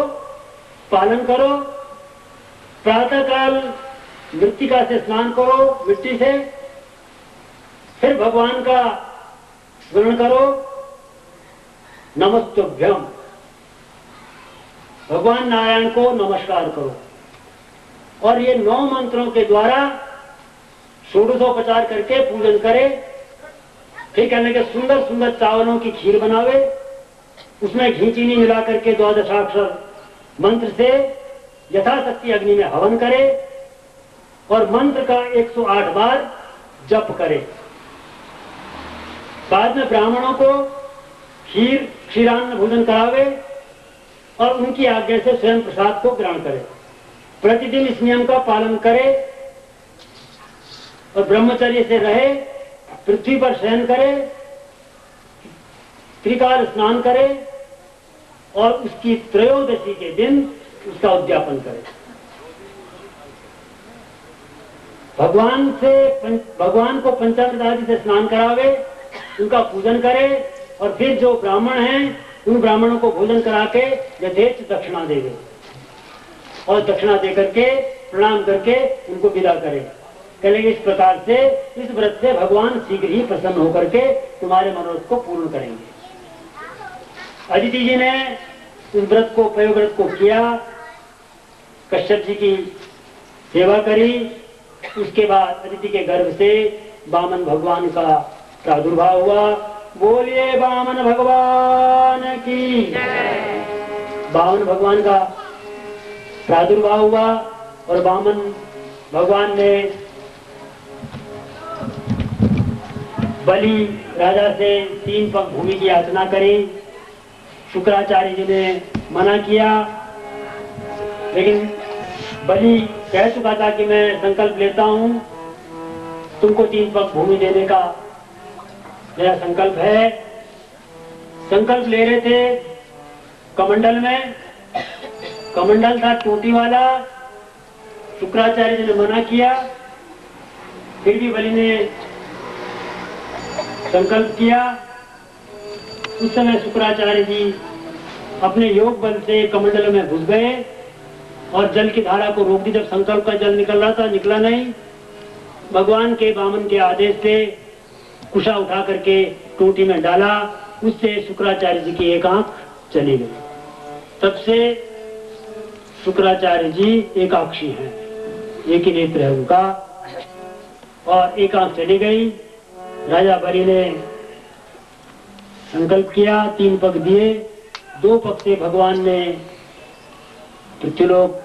पालन करो। प्रातःकाल मृत्तिका से स्नान करो, मिट्टी से, फिर भगवान का स्मरण करो, नमस्तुभ्यम, भगवान नारायण को नमस्कार करो। और ये 9 मंत्रों के द्वारा षोडशोपचार करके पूजन करे। फिर कहने के सुंदर सुंदर चावलों की खीर बनावे, उसमें घी चीनी मिला करके 12 मंत्र से यथाशक्ति अग्नि में हवन करे और मंत्र का 108 बार जप करे। बाद में ब्राह्मणों को खीर क्षीरान्न भोजन करावे और उनकी आज्ञा से स्वयं प्रसाद को ग्रहण करे। प्रतिदिन इस नियम का पालन करे और ब्रह्मचर्य से रहे, पृथ्वी पर शयन करे, त्रिकाल स्नान करे और उसकी त्रयोदशी के दिन उसका उद्यापन करे। भगवान को पंचामृत आदि से स्नान करावे, उनका पूजन करे और फिर जो ब्राह्मण हैं उन ब्राह्मणों को भोजन करा के यथेच्छ दक्षिणा देवे और दक्षिणा देकर के प्रणाम करके उनको विदा करे। कहेंगे इस प्रकार से इस व्रत से भगवान शीघ्र ही प्रसन्न होकर के तुम्हारे मनोरथ को पूर्ण करेंगे। अदिति जी ने इस व्रत को, पयोव्रत को किया, कश्यप जी की सेवा करी। उसके बाद अदिति के गर्भ से वामन भगवान का प्रादुर्भाव हुआ। बोलिए वामन भगवान की। वामन भगवान का प्रादुर्भाव हुआ और वामन भगवान ने बलि राजा से 3 पग भूमि की याचना करी। शुक्राचार्य जी ने मना किया, लेकिन बलि कह चुका था कि मैं संकल्प लेता हूं, तुमको 3 पग भूमि देने का मेरा संकल्प है। संकल्प ले रहे थे कमंडल में, कमंडल था टोटी वाला। शुक्राचार्य जी ने मना किया, फिर भी बलि ने संकल्प किया। उस समय शुक्राचार्य जी अपने योग बल से कमंडल में घुस गए और जल की धारा को रोक दी। जब संकल्प का जल निकल रहा था, निकला नहीं। भगवान के वामन के आदेश से कुशा उठा करके टोटी में डाला, उससे शुक्राचार्य जी की एक आंख चली गई। तब से शुक्राचार्य जी एकाक्षी हैं, एक ही नेत्र है उनका, और एक आंख चली गई। राजा बलि ने संकल्प किया, 3 पग दिए। 2 पग से भगवान ने पृथ्वीलोक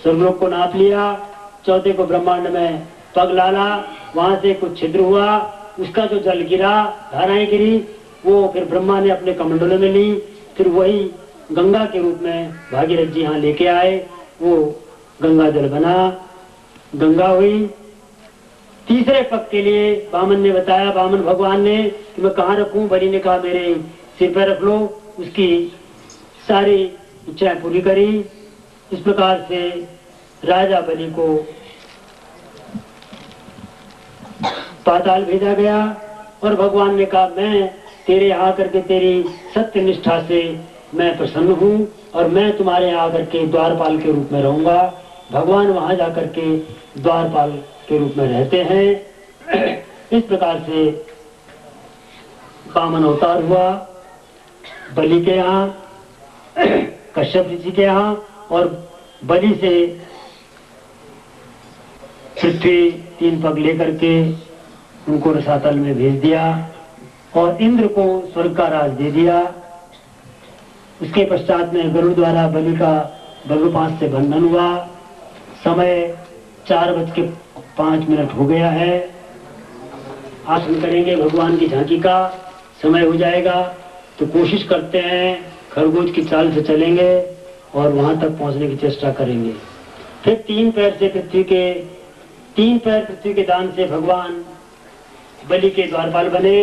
स्वर्गलोक को नाप लिया। चौथे को ब्रह्मांड में पग डाला, वहां से कुछ छिद्र हुआ, उसका जो जल गिरा, धाराएं गिरी, वो फिर ब्रह्मा ने अपने कमंडलों में ली। फिर वही गंगा के रूप में भागीरथ जी यहाँ लेके आए, वो गंगा जल बना, गंगा हुई। तीसरे पग के लिए वामन ने बताया, वामन भगवान ने, कि मैं कहाँ रखूं। बलि ने कहा मेरे सिर पर रख लो। उसकी सारी इच्छाएं पूरी करी। इस प्रकार से राजा बलि को पाताल भेजा गया और भगवान ने कहा मैं तेरे यहाँ आकर के तेरी सत्य निष्ठा से मैं प्रसन्न हूँ और मैं तुम्हारे यहाँ आकर के द्वारपाल के रूप में रहूंगा। भगवान वहां जाकर के द्वारपाल के रूप में रहते हैं। इस प्रकार से वामन अवतार हुआ बलि के यहाँ, कश्यप ऋषि के यहाँ, और बलि से पृथ्वी 3 पग लेकर के उनको रसातल में भेज दिया और इंद्र को स्वर्ग का राज दे दिया। उसके पश्चात में गरुड़ द्वारा बलि का गर्भपात से बंधन हुआ। समय 4:05 हो गया है। आसन करेंगे, भगवान की झांकी का समय हो जाएगा, तो कोशिश करते हैं खरगोश की चाल से चलेंगे और वहां तक पहुंचने की चेष्टा करेंगे। फिर 3 पैर पृथ्वी के दान से भगवान बलि के द्वारपाल बने।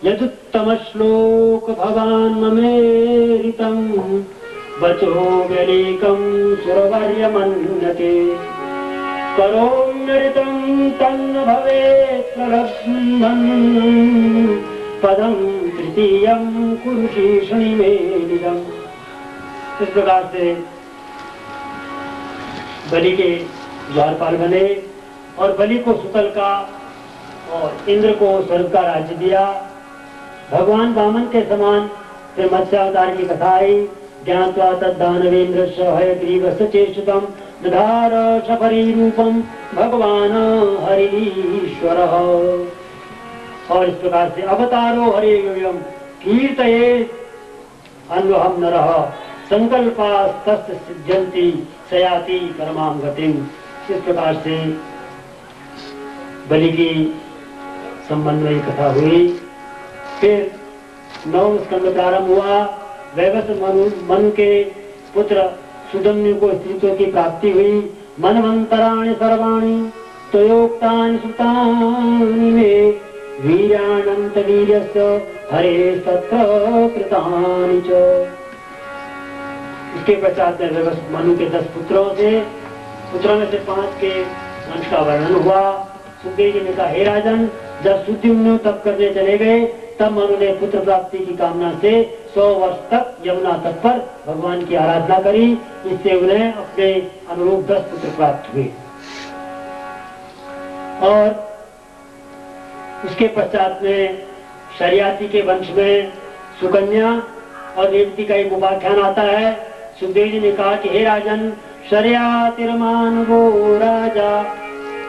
यदुत्तम श्लोक भगवान ममेरितम वचो व्यलीकं सुरवर्यमन्यते करोम्यृतं तन्न भवेत् प्रलब्धं पदं तृतीयं कुरुषीषणि मेदिदम्। इस प्रकार से बलि के द्वारपाल बने और बलि को सुतल का और इंद्र को स्वर्ग का राज्य दिया। भगवान वामन के समान फिर मत्स्यावतार की कथा आई। ज्ञात्वा तद्दानवेन्द्रस्य हयग्रीवस्य चेष्टितं दधार शबरी रूपम भगवान हरिश्वरः। और इस प्रकार से अवतारो हरिव्यम कीर्तये अन्वहम नरः संकल्पास्तस्य सिद्ध्यन्ति सयाति परमां गतिम्। इस प्रकार से बलि की संबंध में कथा हुई। फिर 9 स्कंद प्रारंभ हुआ। वैवस्व मनु के पुत्र सुदम्यु को स्त्रीत्व की प्राप्ति हुई। मनवंतराणि सर्वाणि त्वयोक्तानि श्रुतानि मे वीर्याणन्त वीर्यस्य हरे तत्र कृतानि च। इसके पश्चात वैवस्व मनु के 10 पुत्रों में से 5 के वंश का वर्णन हुआ। सुखदेव जी ने कहा, हे राजन, जब सुद्युम्न तप करने चले गए तब मनु ने पुत्र प्राप्ति की कामना से 100 वर्ष तक यमुना तट पर भगवान की आराधना करी। इससे उन्हें अपने अनुरूप 10 पुत्र प्राप्त हुए। और उसके पश्चात में शर्याती के वंश में सुकन्या और रेवती का एक उपाख्यान आता है। सुखदेव जी ने कहा कि हे राजन, शर्यातिर्मानवो राजा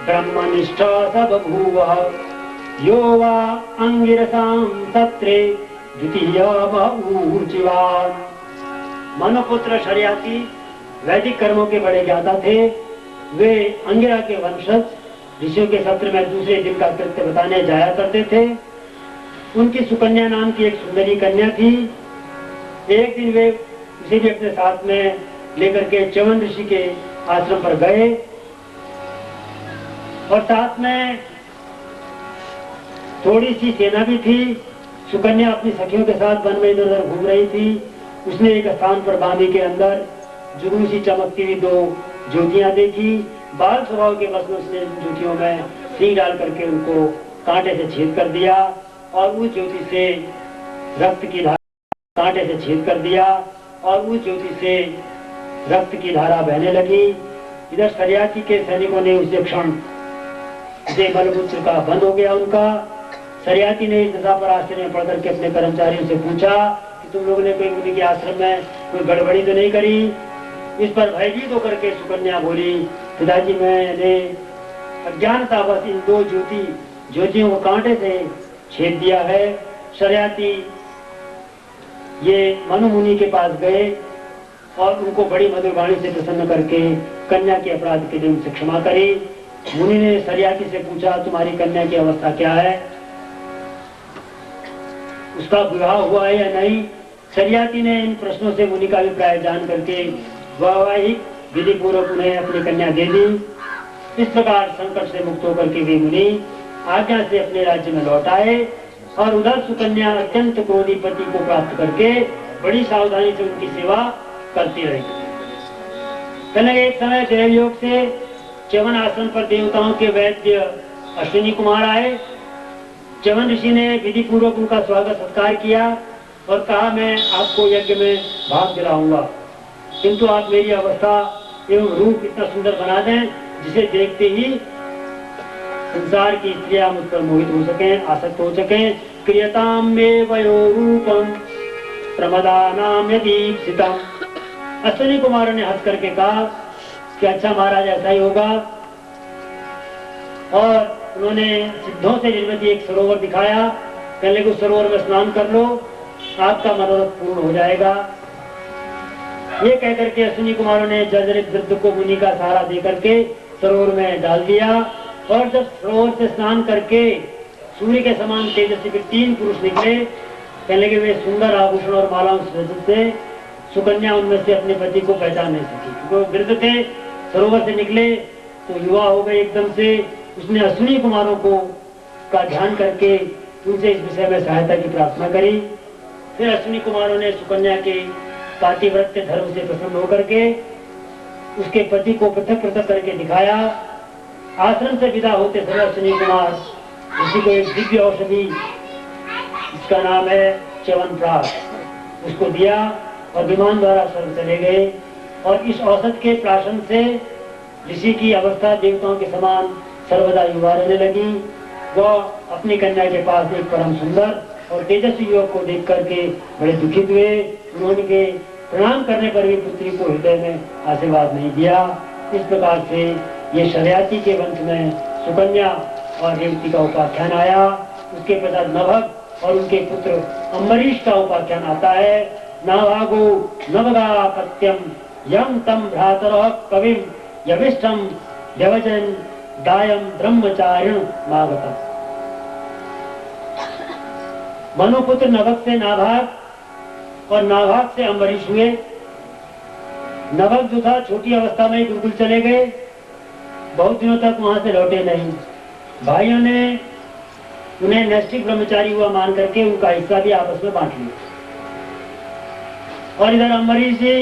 ब्रह्मनिष्ठ स बभूवः यो वा अंगिरसां सत्रे द्वितीय ऊर्जिवान। मनुपुत्र शर्याती वैदिक कर्मों के बड़े ज्ञाता थे। वे अंगिरा के वंशज ऋषियों के सत्र में दूसरे दिन का कृत्य बताने जाया करते थे। उनकी सुकन्या नाम की एक सुंदरी कन्या थी। एक दिन वे उसे भी अपने साथ में लेकर के च्यवन ऋषि के आश्रम पर गए और साथ में थोड़ी सी सेना भी थी। सुकन्या अपनी सखियों के साथ वन में इधर उधर घूम रही थी। उसने एक स्थान पर बांधी के अंदर जुगनू सी चमकती हुई 2 ज्योतियां देखी। बाल स्वभाव के वश में उसने ज्योतियों में सिंह डाल करके उनको कांटे से छेद कर दिया और उस ज्योति से रक्त की धारा कांटे से छेद कर दिया और उस ज्योति से रक्त की धारा बहने लगी। इधर शर्याती के सैनिकों ने उसे क्षण से बलपुत्र का बंद हो गया उनका। शर्याती ने इस दशा पर आश्चर्य में पड़ करके अपने कर्मचारियों से पूछा कि तुम लोगों ने कोई मुनि के आश्रम में कोई गड़बड़ी तो नहीं करी। इस पर भयभीत होकर के सुकन्या बोली, पिताजी, मैंने अज्ञानतावश इन 2 ज्योतियों को कांटे से छेद दिया है। शर्याती ये मनु मुनि के पास गए और उनको बड़ी मधुर वाणी से प्रसन्न करके कन्या के अपराध के लिए उनसे क्षमा करी। मुनि ने शर्याती से पूछा, तुम्हारी कन्या की अवस्था क्या है, उसका विवाह हुआ है या नहीं। शर्याती ने इन प्रश्नों से मुनि का अभिप्राय जान करके वैवाहिक विधि पूर्वक उन्हें अपनी कन्या दे दी। इस प्रकार संकट से मुक्त होकर के वे मुनि आज्ञा से अपने राज्य में लौट आए और उधर सुकन्या अत्यंत क्रोधी पति को प्राप्त करके बड़ी सावधानी से उनकी सेवा करती रही। कहने एक समय देवयोग से च्यवन आश्रम पर देवताओं के वैद्य अश्विनी कुमार आए। च्यवन ऋषि ने विधि पूर्वक उनका स्वागत सत्कार किया और कहा, मैं आपको यज्ञ में भाग दिलाऊंगा, किंतु आप मेरी अवस्था एवं रूप इतना सुंदर बना दें जिसे देखते ही संसार की स्त्रियां मुझ पर मोहित हो सकें, आसक्त हो सकें। क्रियताम में वयो रूपम प्रमदानाम यदीप्सितम। अश्विनी कुमार ने हंस करके कहा कि अच्छा महाराज, ऐसा ही होगा। और उन्होंने सिद्धों से निर्मित एक सरोवर दिखाया। कहने को सरोवर में स्नान कर लो, आपका मनोरथ पूर्ण हो जाएगा। ये कहकर के अश्विनी कुमारों ने जर्जरित वृद्ध को मुनि का सहारा देकर के सरोवर में डाल दिया। और जब सरोवर से स्नान करके सूर्य के समान तेजस्वी 3 पुरुष निकले। कहने के वे सुंदर आभूषण और मालाओं से सुकन्या उनमें से अपने पति को पहचान नहीं सकी। वो वृद्ध थे, सरोवर से निकले तो युवा हो गए एकदम से। उसने अश्विनी कुमारों को का ध्यान करके उनसे इस विषय में सहायता की प्रार्थना करी। फिर अश्विनी कुमारों ने सुकन्या के पातिव्रत्य धर्म से प्रसन्न होकर के उसके पति को पृथक पृथक करके दिखाया। आश्रम से विदा होते समय अश्विनी कुमार ऋषि को एक दिव्य औषधि, इसका नाम है च्यवनप्राश, उसको दिया और विमान द्वारा स्वर्ग चले गए। और इस औषध के प्राशन से ऋषि की अवस्था देवताओं के समान सर्वदा युवा रहने लगी। वह अपनी कन्या के पास एक परम सुंदर और तेजस्वी युवक को देख करके बड़े दुखित हुए। उन्होंने प्रणाम करने पर भी पुत्री को हृदय में आशीर्वाद नहीं दिया। इस प्रकार से ये शर्याती के वंश में सुकन्या और रेवती का उपाख्यान आया। उसके पश्चात नभग और उनके पुत्र अम्बरीश का उपाख्यान आता है। नाभागो नवगापत्यम यम तम भ्रातरः कविम यविष्ठम व्यवजन दायम ब्रह्मचारिण मागतम। मनुपुत्र नभग से नाभाग और नाभाग से अम्बरीश हुए। नभग जो था छोटी अवस्था में गुरुकुल चले गए, बहुत दिनों तक वहां से लौटे नहीं। भाइयों ने उन्हें नैष्ठिक ब्रह्मचारी हुआ मान करके उनका हिस्सा भी आपस में बांट लिया। और इधर अम्बरीश जी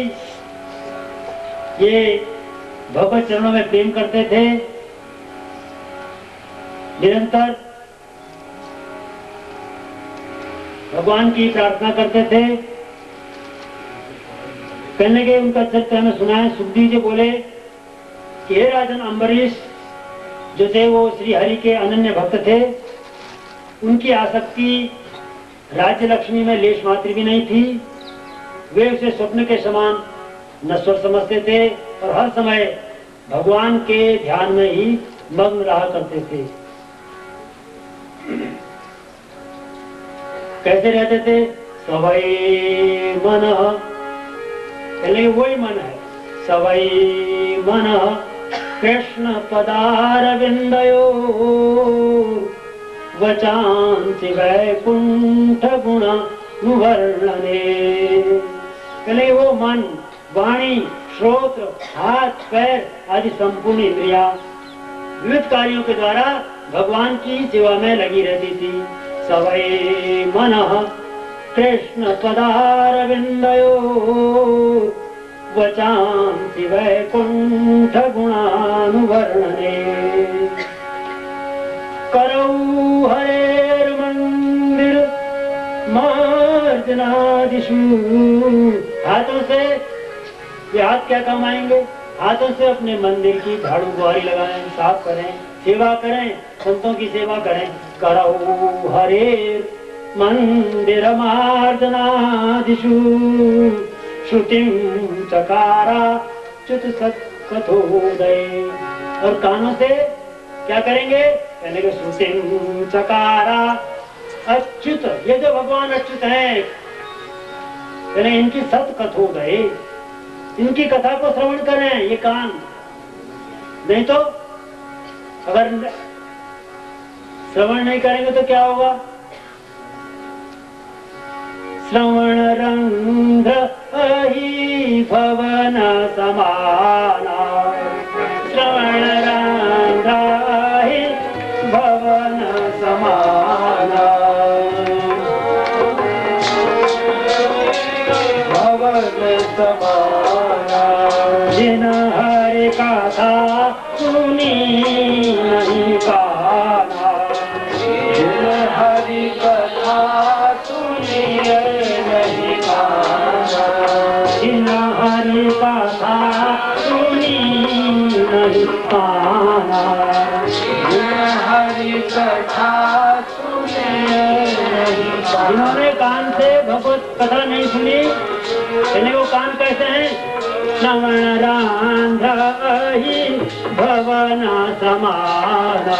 ये भगवत चरणों में प्रेम करते थे, निरंतर भगवान की प्रार्थना करते थे। कहने के उनका चरित्र हमें सुना है। सुखदेव जी बोले कि हे राजन, अम्बरीश जो थे वो श्री हरि के अनन्य भक्त थे। उनकी आसक्ति राज्य लक्ष्मी में लेश मात्र भी नहीं थी। वे उसे स्वप्न के समान नश्वर समझते थे और हर समय भगवान के ध्यान में ही मग्न रहा करते थे। कैसे रहते थे? सवै मनः, पहले वही मन है। सवै मनः कृष्ण पदारविंदयो वचांसि वैकुंठ गुणानुवर्णने। पहले वो मन, वाणी, श्रोत्र, हाथ, पैर आदि संपूर्ण इंद्रिया विविध कार्यों के द्वारा भगवान की सेवा में लगी रहती थी। सवै मनः कृष्ण पदारविंदयो वचांसि वैकुंठ गुणानुवर्णने। करौ हरेर्मंदिर मार्जनादिषु। हाथों से, ये हाथ क्या कमाएंगे? हाथों से अपने मंदिर की झाड़ू बुहारी लगाएं, साफ करें, सेवा करें, संतों की सेवा करें। करौ हरेर मंदिर मार्जनादिषु श्रुतिं चकारा च्युत सत्कथोदय। और कानों से क्या करेंगे? कहने के श्रुतिं चकारा अच्युत, ये जो भगवान अच्युत हैं, कहने इनकी सत्कथोदय, इनकी कथा को श्रवण करें ये कान। नहीं तो अगर श्रवण नहीं करेंगे तो क्या होगा? श्रवण रंध्र अहि भवन समाना। श्रवण रंध्र अहि भवन समाना। भवन समाना। जिन हरि कथा सुनी नहीं काना। जिन हरि कथा सुनी नहीं काना। जिन हरि कथा सुनी नहीं काना। जिन हरि कथा सुनी नहीं काना। जिन्होंने कान से भगवत कथा नहीं सुनी, कहने वो कान कैसे हैं? श्रवण रंध्र अहि भवन समाना।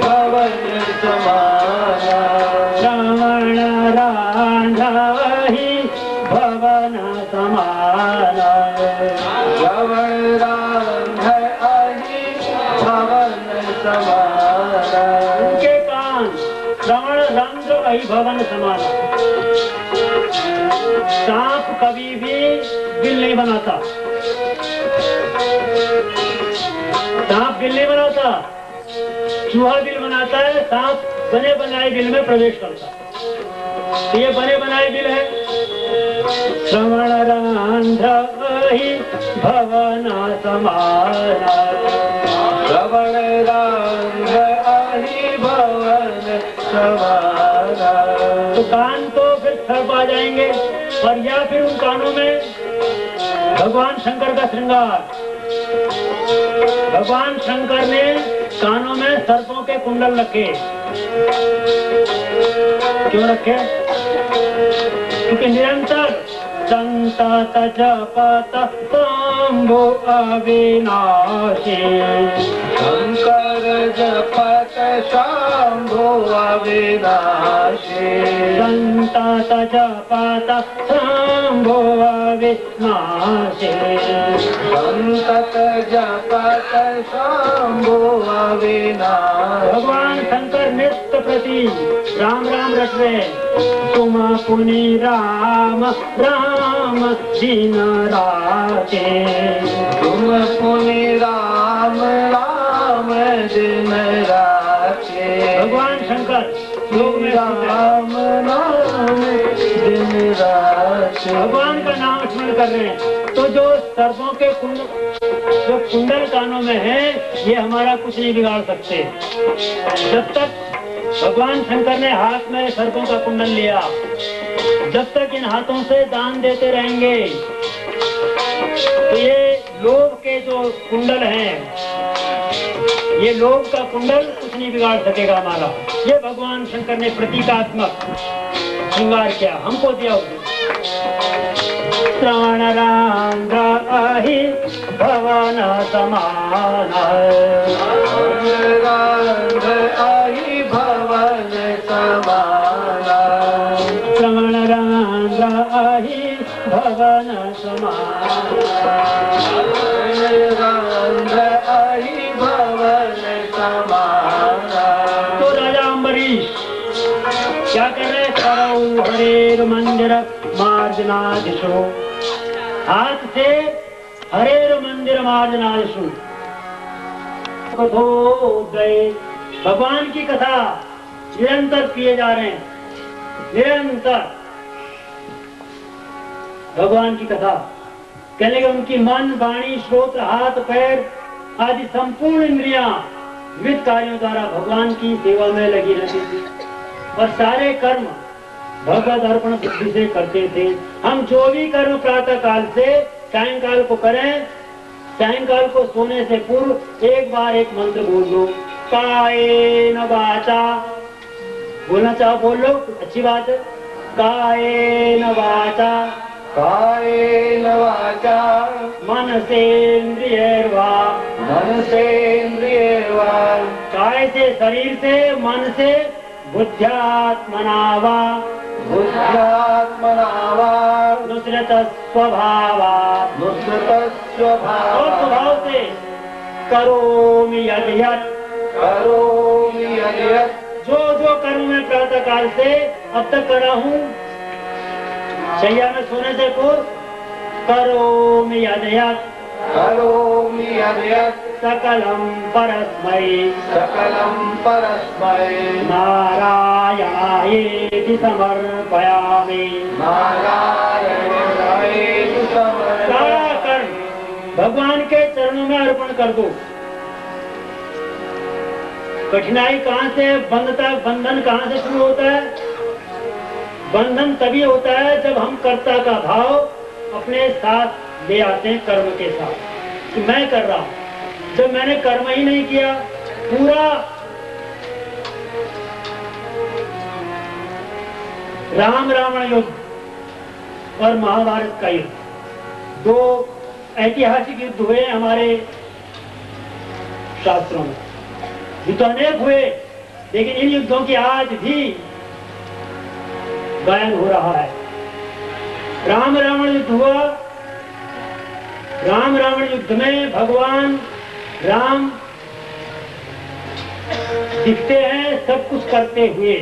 भवन समाना। श्रवण रंध्र अहि भवन समाना। श्रवण रंध्र अहि भवन समाना। उनके कान श्रवण रंध्र अहि भवन समाना। सांप कभी भी बिल नहीं बनाता। सांप बिल नहीं बनाता, चूहा बिल बनाता है, सांप बने बनाए बिल में प्रवेश करता। तो ये बने बनाए बिल है। श्रवण रंध्र ही भवन समाना, श्रवण रंध्र ही भवन समाना। तो कान तो फिर सर पा जाएंगे, और या फिर उन कानों में भगवान शंकर का श्रृंगार। भगवान शंकर ने कानों में सर्पों के कुंडल रखे। क्यों रखे? क्योंकि निरंतर संतत जपत शंभु अविनाशी, शंकर जपत शंभु अविनाशी, संतत जपत शंभु अविनाशी, संतत जपत शंभु अविनाशी। भगवान शंकर नित्य प्रति राम राम रट रहे। तुम पुनि राम राम दिन राते, तुम पुनि राम राम दिन राते। भगवान शंकर लोग में राम नाम दिन राते। भगवान का नाम स्मरण कर रहे हैं। तो जो सर्पों के जो कुंडल कानों में है, ये हमारा कुछ नहीं बिगाड़ सकते। जब तक भगवान शंकर ने हाथ में सर्पों का कुंडल लिया, जब तक इन हाथों से दान देते रहेंगे, तो ये लोभ के जो कुंडल हैं, ये लोभ का कुंडल कुछ नहीं बिगाड़ सकेगा हमारा। ये भगवान शंकर ने प्रतीकात्मक श्रृंगार किया, हमको दिया। श्रवण रंध्र ही भवन समाना, भवन समाना, श्रवण रंध्र ही भवन समाना, भवन समाना। तो राजा अम्बरीश क्या कर रहे? करौ हरेर मंदिर मार्जनादिशो, हाथ से हरेर मंदिर मार्जनादिशो गए। भगवान की कथा निरंतर किए जा रहे हैं, निरंतर भगवान की कथा। कहने लगे उनकी मन, वाणी, श्रोत्र, हाथ, पैर आदि संपूर्ण इंद्रियां विविध कार्यों द्वारा भगवान की सेवा में लगी रहती थी, और सारे कर्म भगवत अर्पण बुद्धि से करते थे। हम जो भी कर्म प्रातः काल से सायंकाल को करें, सायंकाल को सोने से पूर्व एक बार एक मंत्र बोल दो। कायेन वाचा, बोलना चाहो बोल लो, अच्छी बात है। कायेन वाचा, कायेन वाचा, मनसेन्द्रियैर्वा, मनसेन्द्रियैर्वा, काय से शरीर से, मन से, बुद्ध्यात्मना वा, बुद्ध्यात्मना वा, नुसृत स्वभावात्, नुसृत और स्वभावात्, स्वभाव से करोमि यद् यत्, करोमि यद् यत्, जो जो कर्म मैं प्रातः काल से अब तक कर रहा हूँ, शैया में सोने से पूर्व, करोमि यद् यत्, करोमि यद् यत्, सकलं परस्मै, सकलं परस्मै, नारायणायेति समर्पयामि। नारायणायेति समर्पयामि। सारा कर्म भगवान के चरणों में अर्पण कर दो। कठिनाई कहाँ से, बंधन कहाँ से शुरू होता है? बंधन तभी होता है जब हम कर्ता का भाव अपने साथ ले आते हैं कर्म के साथ, कि मैं कर रहा हूं। जब मैंने कर्म ही नहीं किया, पूरा राम रावण युद्ध और महाभारत का युद्ध, दो ऐतिहासिक युद्ध हुए हमारे शास्त्रों में। युद्ध अनेक हुए, लेकिन इन युद्धों की आज भी गायन हो रहा है। राम रावण युद्ध हुआ। राम रावण युद्ध में भगवान राम दिखते हैं, सब कुछ करते हुए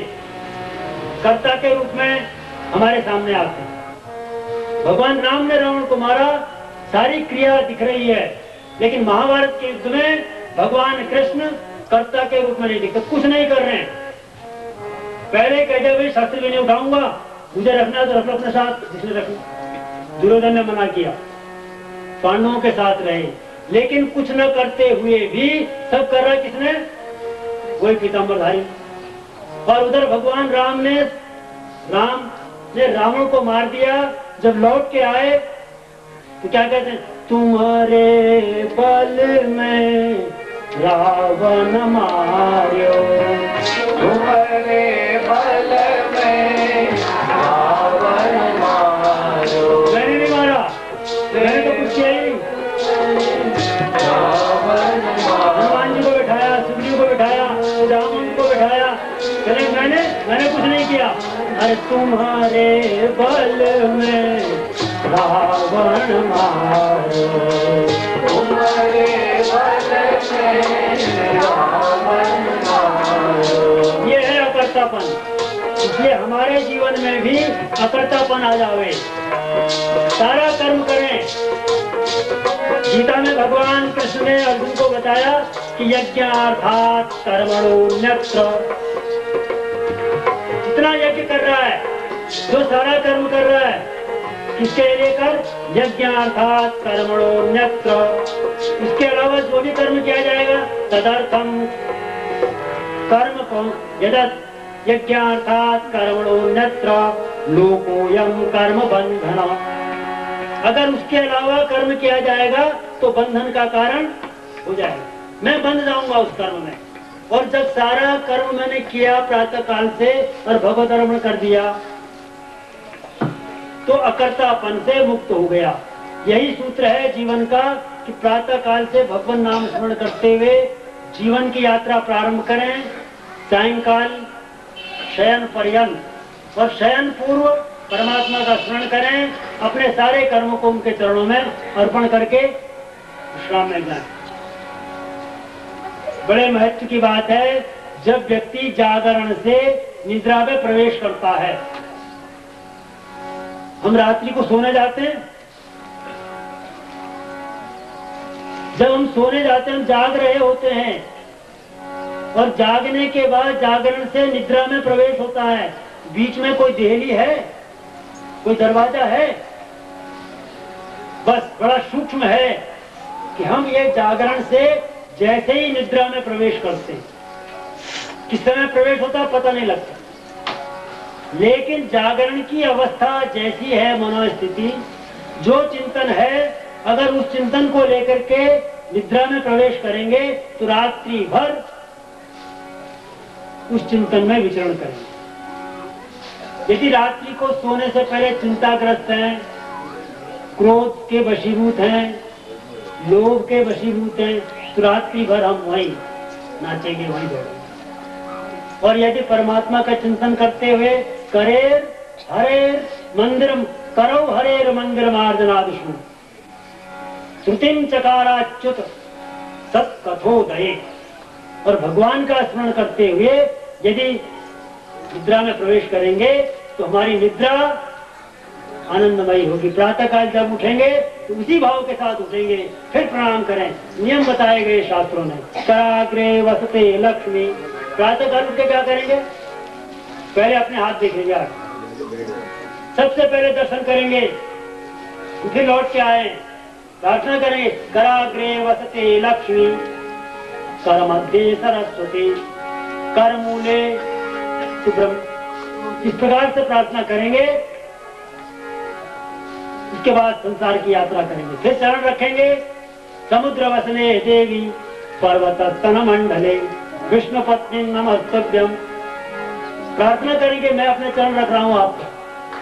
कर्ता के रूप में हमारे सामने आते हैं। भगवान राम ने रावण को मारा, सारी क्रिया दिख रही है, लेकिन महाभारत के युद्ध में भगवान कृष्ण कर्ता के रूप में नहीं दिखते, कुछ नहीं कर रहे हैं। पहले कहते भाई शस्त्र भी नहीं उठाऊंगा, मुझे रखना तो रख लो अपने साथ, जिसने रखना। दुर्योधन ने मना किया, पांडवों के साथ रहे, लेकिन कुछ न करते हुए भी सब कर रहा किसने? वही पीताम्बरधारी। और उधर भगवान राम ने रावण को मार दिया। जब लौट के आए तो क्या कहते हैं? तुम्हारे बल में रावण मार्यो, तुम्हारे बल में रावण मारो। मैंने नहीं मारा, मैंने तो कुछ किया ही नहीं। हनुमान जी को बैठाया, सुग्रीव को बैठाया, रावण को बैठाया, चले मैंने कुछ नहीं किया। अरे तुम्हारे बल में रावण मारो, तुम्हारे बल में रावण मारो। ये है अकर्तापन। इसलिए हमारे जीवन में भी अकर्तापन आ जावे, सारा कर्म करें। गीता में भगवान कृष्ण ने अर्जुन को बताया कि यज्ञार्थात् कर्मणोऽन्यत्र, जितना यज्ञ कर रहा है, जो सारा कर्म कर रहा है, किसके लिए कर? यज्ञार्थात् कर्मणोऽन्यत्र, इसके अलावा जो भी कर्म किया जाएगा तदर्थम कर्म को यदत् यज्ञार्थात् कर्मणोऽन्यत्र लोकोऽयं कर्म बंधन। अगर उसके अलावा कर्म किया जाएगा तो बंधन का कारण हो जाएगा, मैं बंध जाऊंगा उस कर्म में। और जब सारा कर्म मैंने किया प्रातः काल से और भगवत अर्पण कर दिया तो अकर्तापन से मुक्त हो गया। यही सूत्र है जीवन का कि प्रातः काल से भगवान नाम स्मरण करते हुए जीवन की यात्रा प्रारंभ करें, सायंकाल शयन पर्यंत, और शयन पूर्व परमात्मा का स्मरण करें, अपने सारे कर्मों को उनके चरणों में अर्पण करके विश्राम में जाएं। बड़े महत्व की बात है, जब व्यक्ति जागरण से निद्रा में प्रवेश करता है। हम रात्रि को सोने जाते हैं, जब हम सोने जाते हैं हम जाग रहे होते हैं, और जागने के बाद जागरण से निद्रा में प्रवेश होता है। बीच में कोई देहली है, कोई दरवाजा है? बस बड़ा सूक्ष्म है कि हम ये जागरण से जैसे ही निद्रा में प्रवेश करते हैं, किस समय प्रवेश होता है पता नहीं लगता, लेकिन जागरण की अवस्था जैसी है मनोस्थिति, जो चिंतन है, अगर उस चिंतन को लेकर के निद्रा में प्रवेश करेंगे तो रात्रि भर उस चिंतन में विचरण करेंगे। यदि रात्रि को सोने से पहले चिंताग्रस्त हैं, क्रोध के वशीभूत हैं, लोभ के वशीभूत हैं, तो रात्रि भर हम वहीं नाचेंगे, वहीं दौड़ेंगे। और यदि परमात्मा का चिंतन करते हुए करेर हरेर मंदिरम करो हरेर मंदिर मार्जना विष्णु श्रुतिम चकाराच्युत सत्कथोदये, और भगवान का स्मरण करते हुए यदि निद्रा में प्रवेश करेंगे तो हमारी निद्रा आनंदमयी होगी। प्रातः काल जब उठेंगे तो उसी भाव के साथ उठेंगे, फिर प्रणाम करें। नियम बताए गए शास्त्रों ने, कराग्रे वसते लक्ष्मी। प्रातः काल उठ के क्या करेंगे? पहले अपने हाथ देखेंगे, सबसे पहले दर्शन करेंगे, फिर लौट के आए प्रार्थना करेंगे, कराग्रे वसते लक्ष्मी कर मध्य सरस्वती कर मूले सुब्रह्म। इस प्रकार से प्रार्थना करेंगे, इसके बाद संसार की यात्रा करेंगे। फिर चरण रखेंगे, समुद्र वसने देवी पर्वत स्तन मंडले विष्णु पत्नी नमस्तभ्यम। प्रार्थना करेंगे, मैं अपने चरण रख रहा हूं आपको,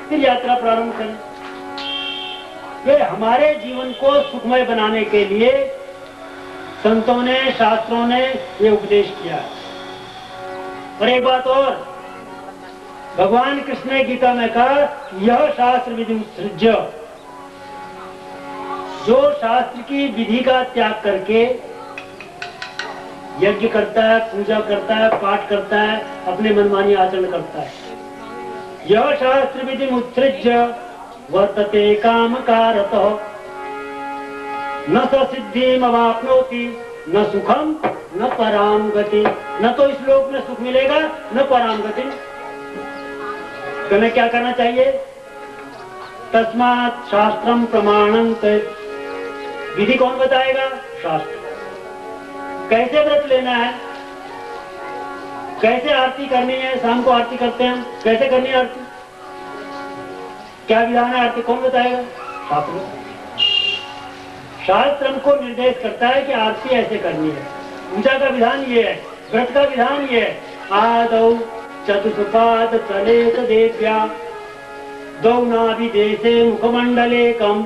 फिर यात्रा प्रारंभ करें। ये हमारे जीवन को सुखमय बनाने के लिए संतों ने, शास्त्रों ने ये उपदेश किया है। और एक बात और, भगवान कृष्ण ने गीता में कहा, यह शास्त्र विधि उत्सृज्य, जो शास्त्र की विधि का त्याग करके यज्ञ करता है, पूजा करता है, पाठ करता है, अपने मनमानी आचरण करता है, यह शास्त्र विधि उत्सृज्य वर्तते काम कारतः न स सिद्धिम अवाप्नोति न सुखम न पराम गति। न तो इस लोक में सुख मिलेगा, न पराम गति। तुम्हें क्या करना चाहिए? तस्मात् शास्त्रम प्रमाणंत, विधि कौन बताएगा? शास्त्र। कैसे व्रत लेना है, कैसे आरती करनी है, शाम को आरती करते हैं हम, कैसे करनी है आरती, क्या विधान है आरती, कौन बताएगा? शास्त्र। शास्त्र हमको निर्देश करता है कि आरती ऐसे करनी है। पूजा का विधान ये है, व्रत का विधान ये है। आदौ चतुष्पाद चलेत देव्या दौ नाभिदेशे मुखमंडलेकम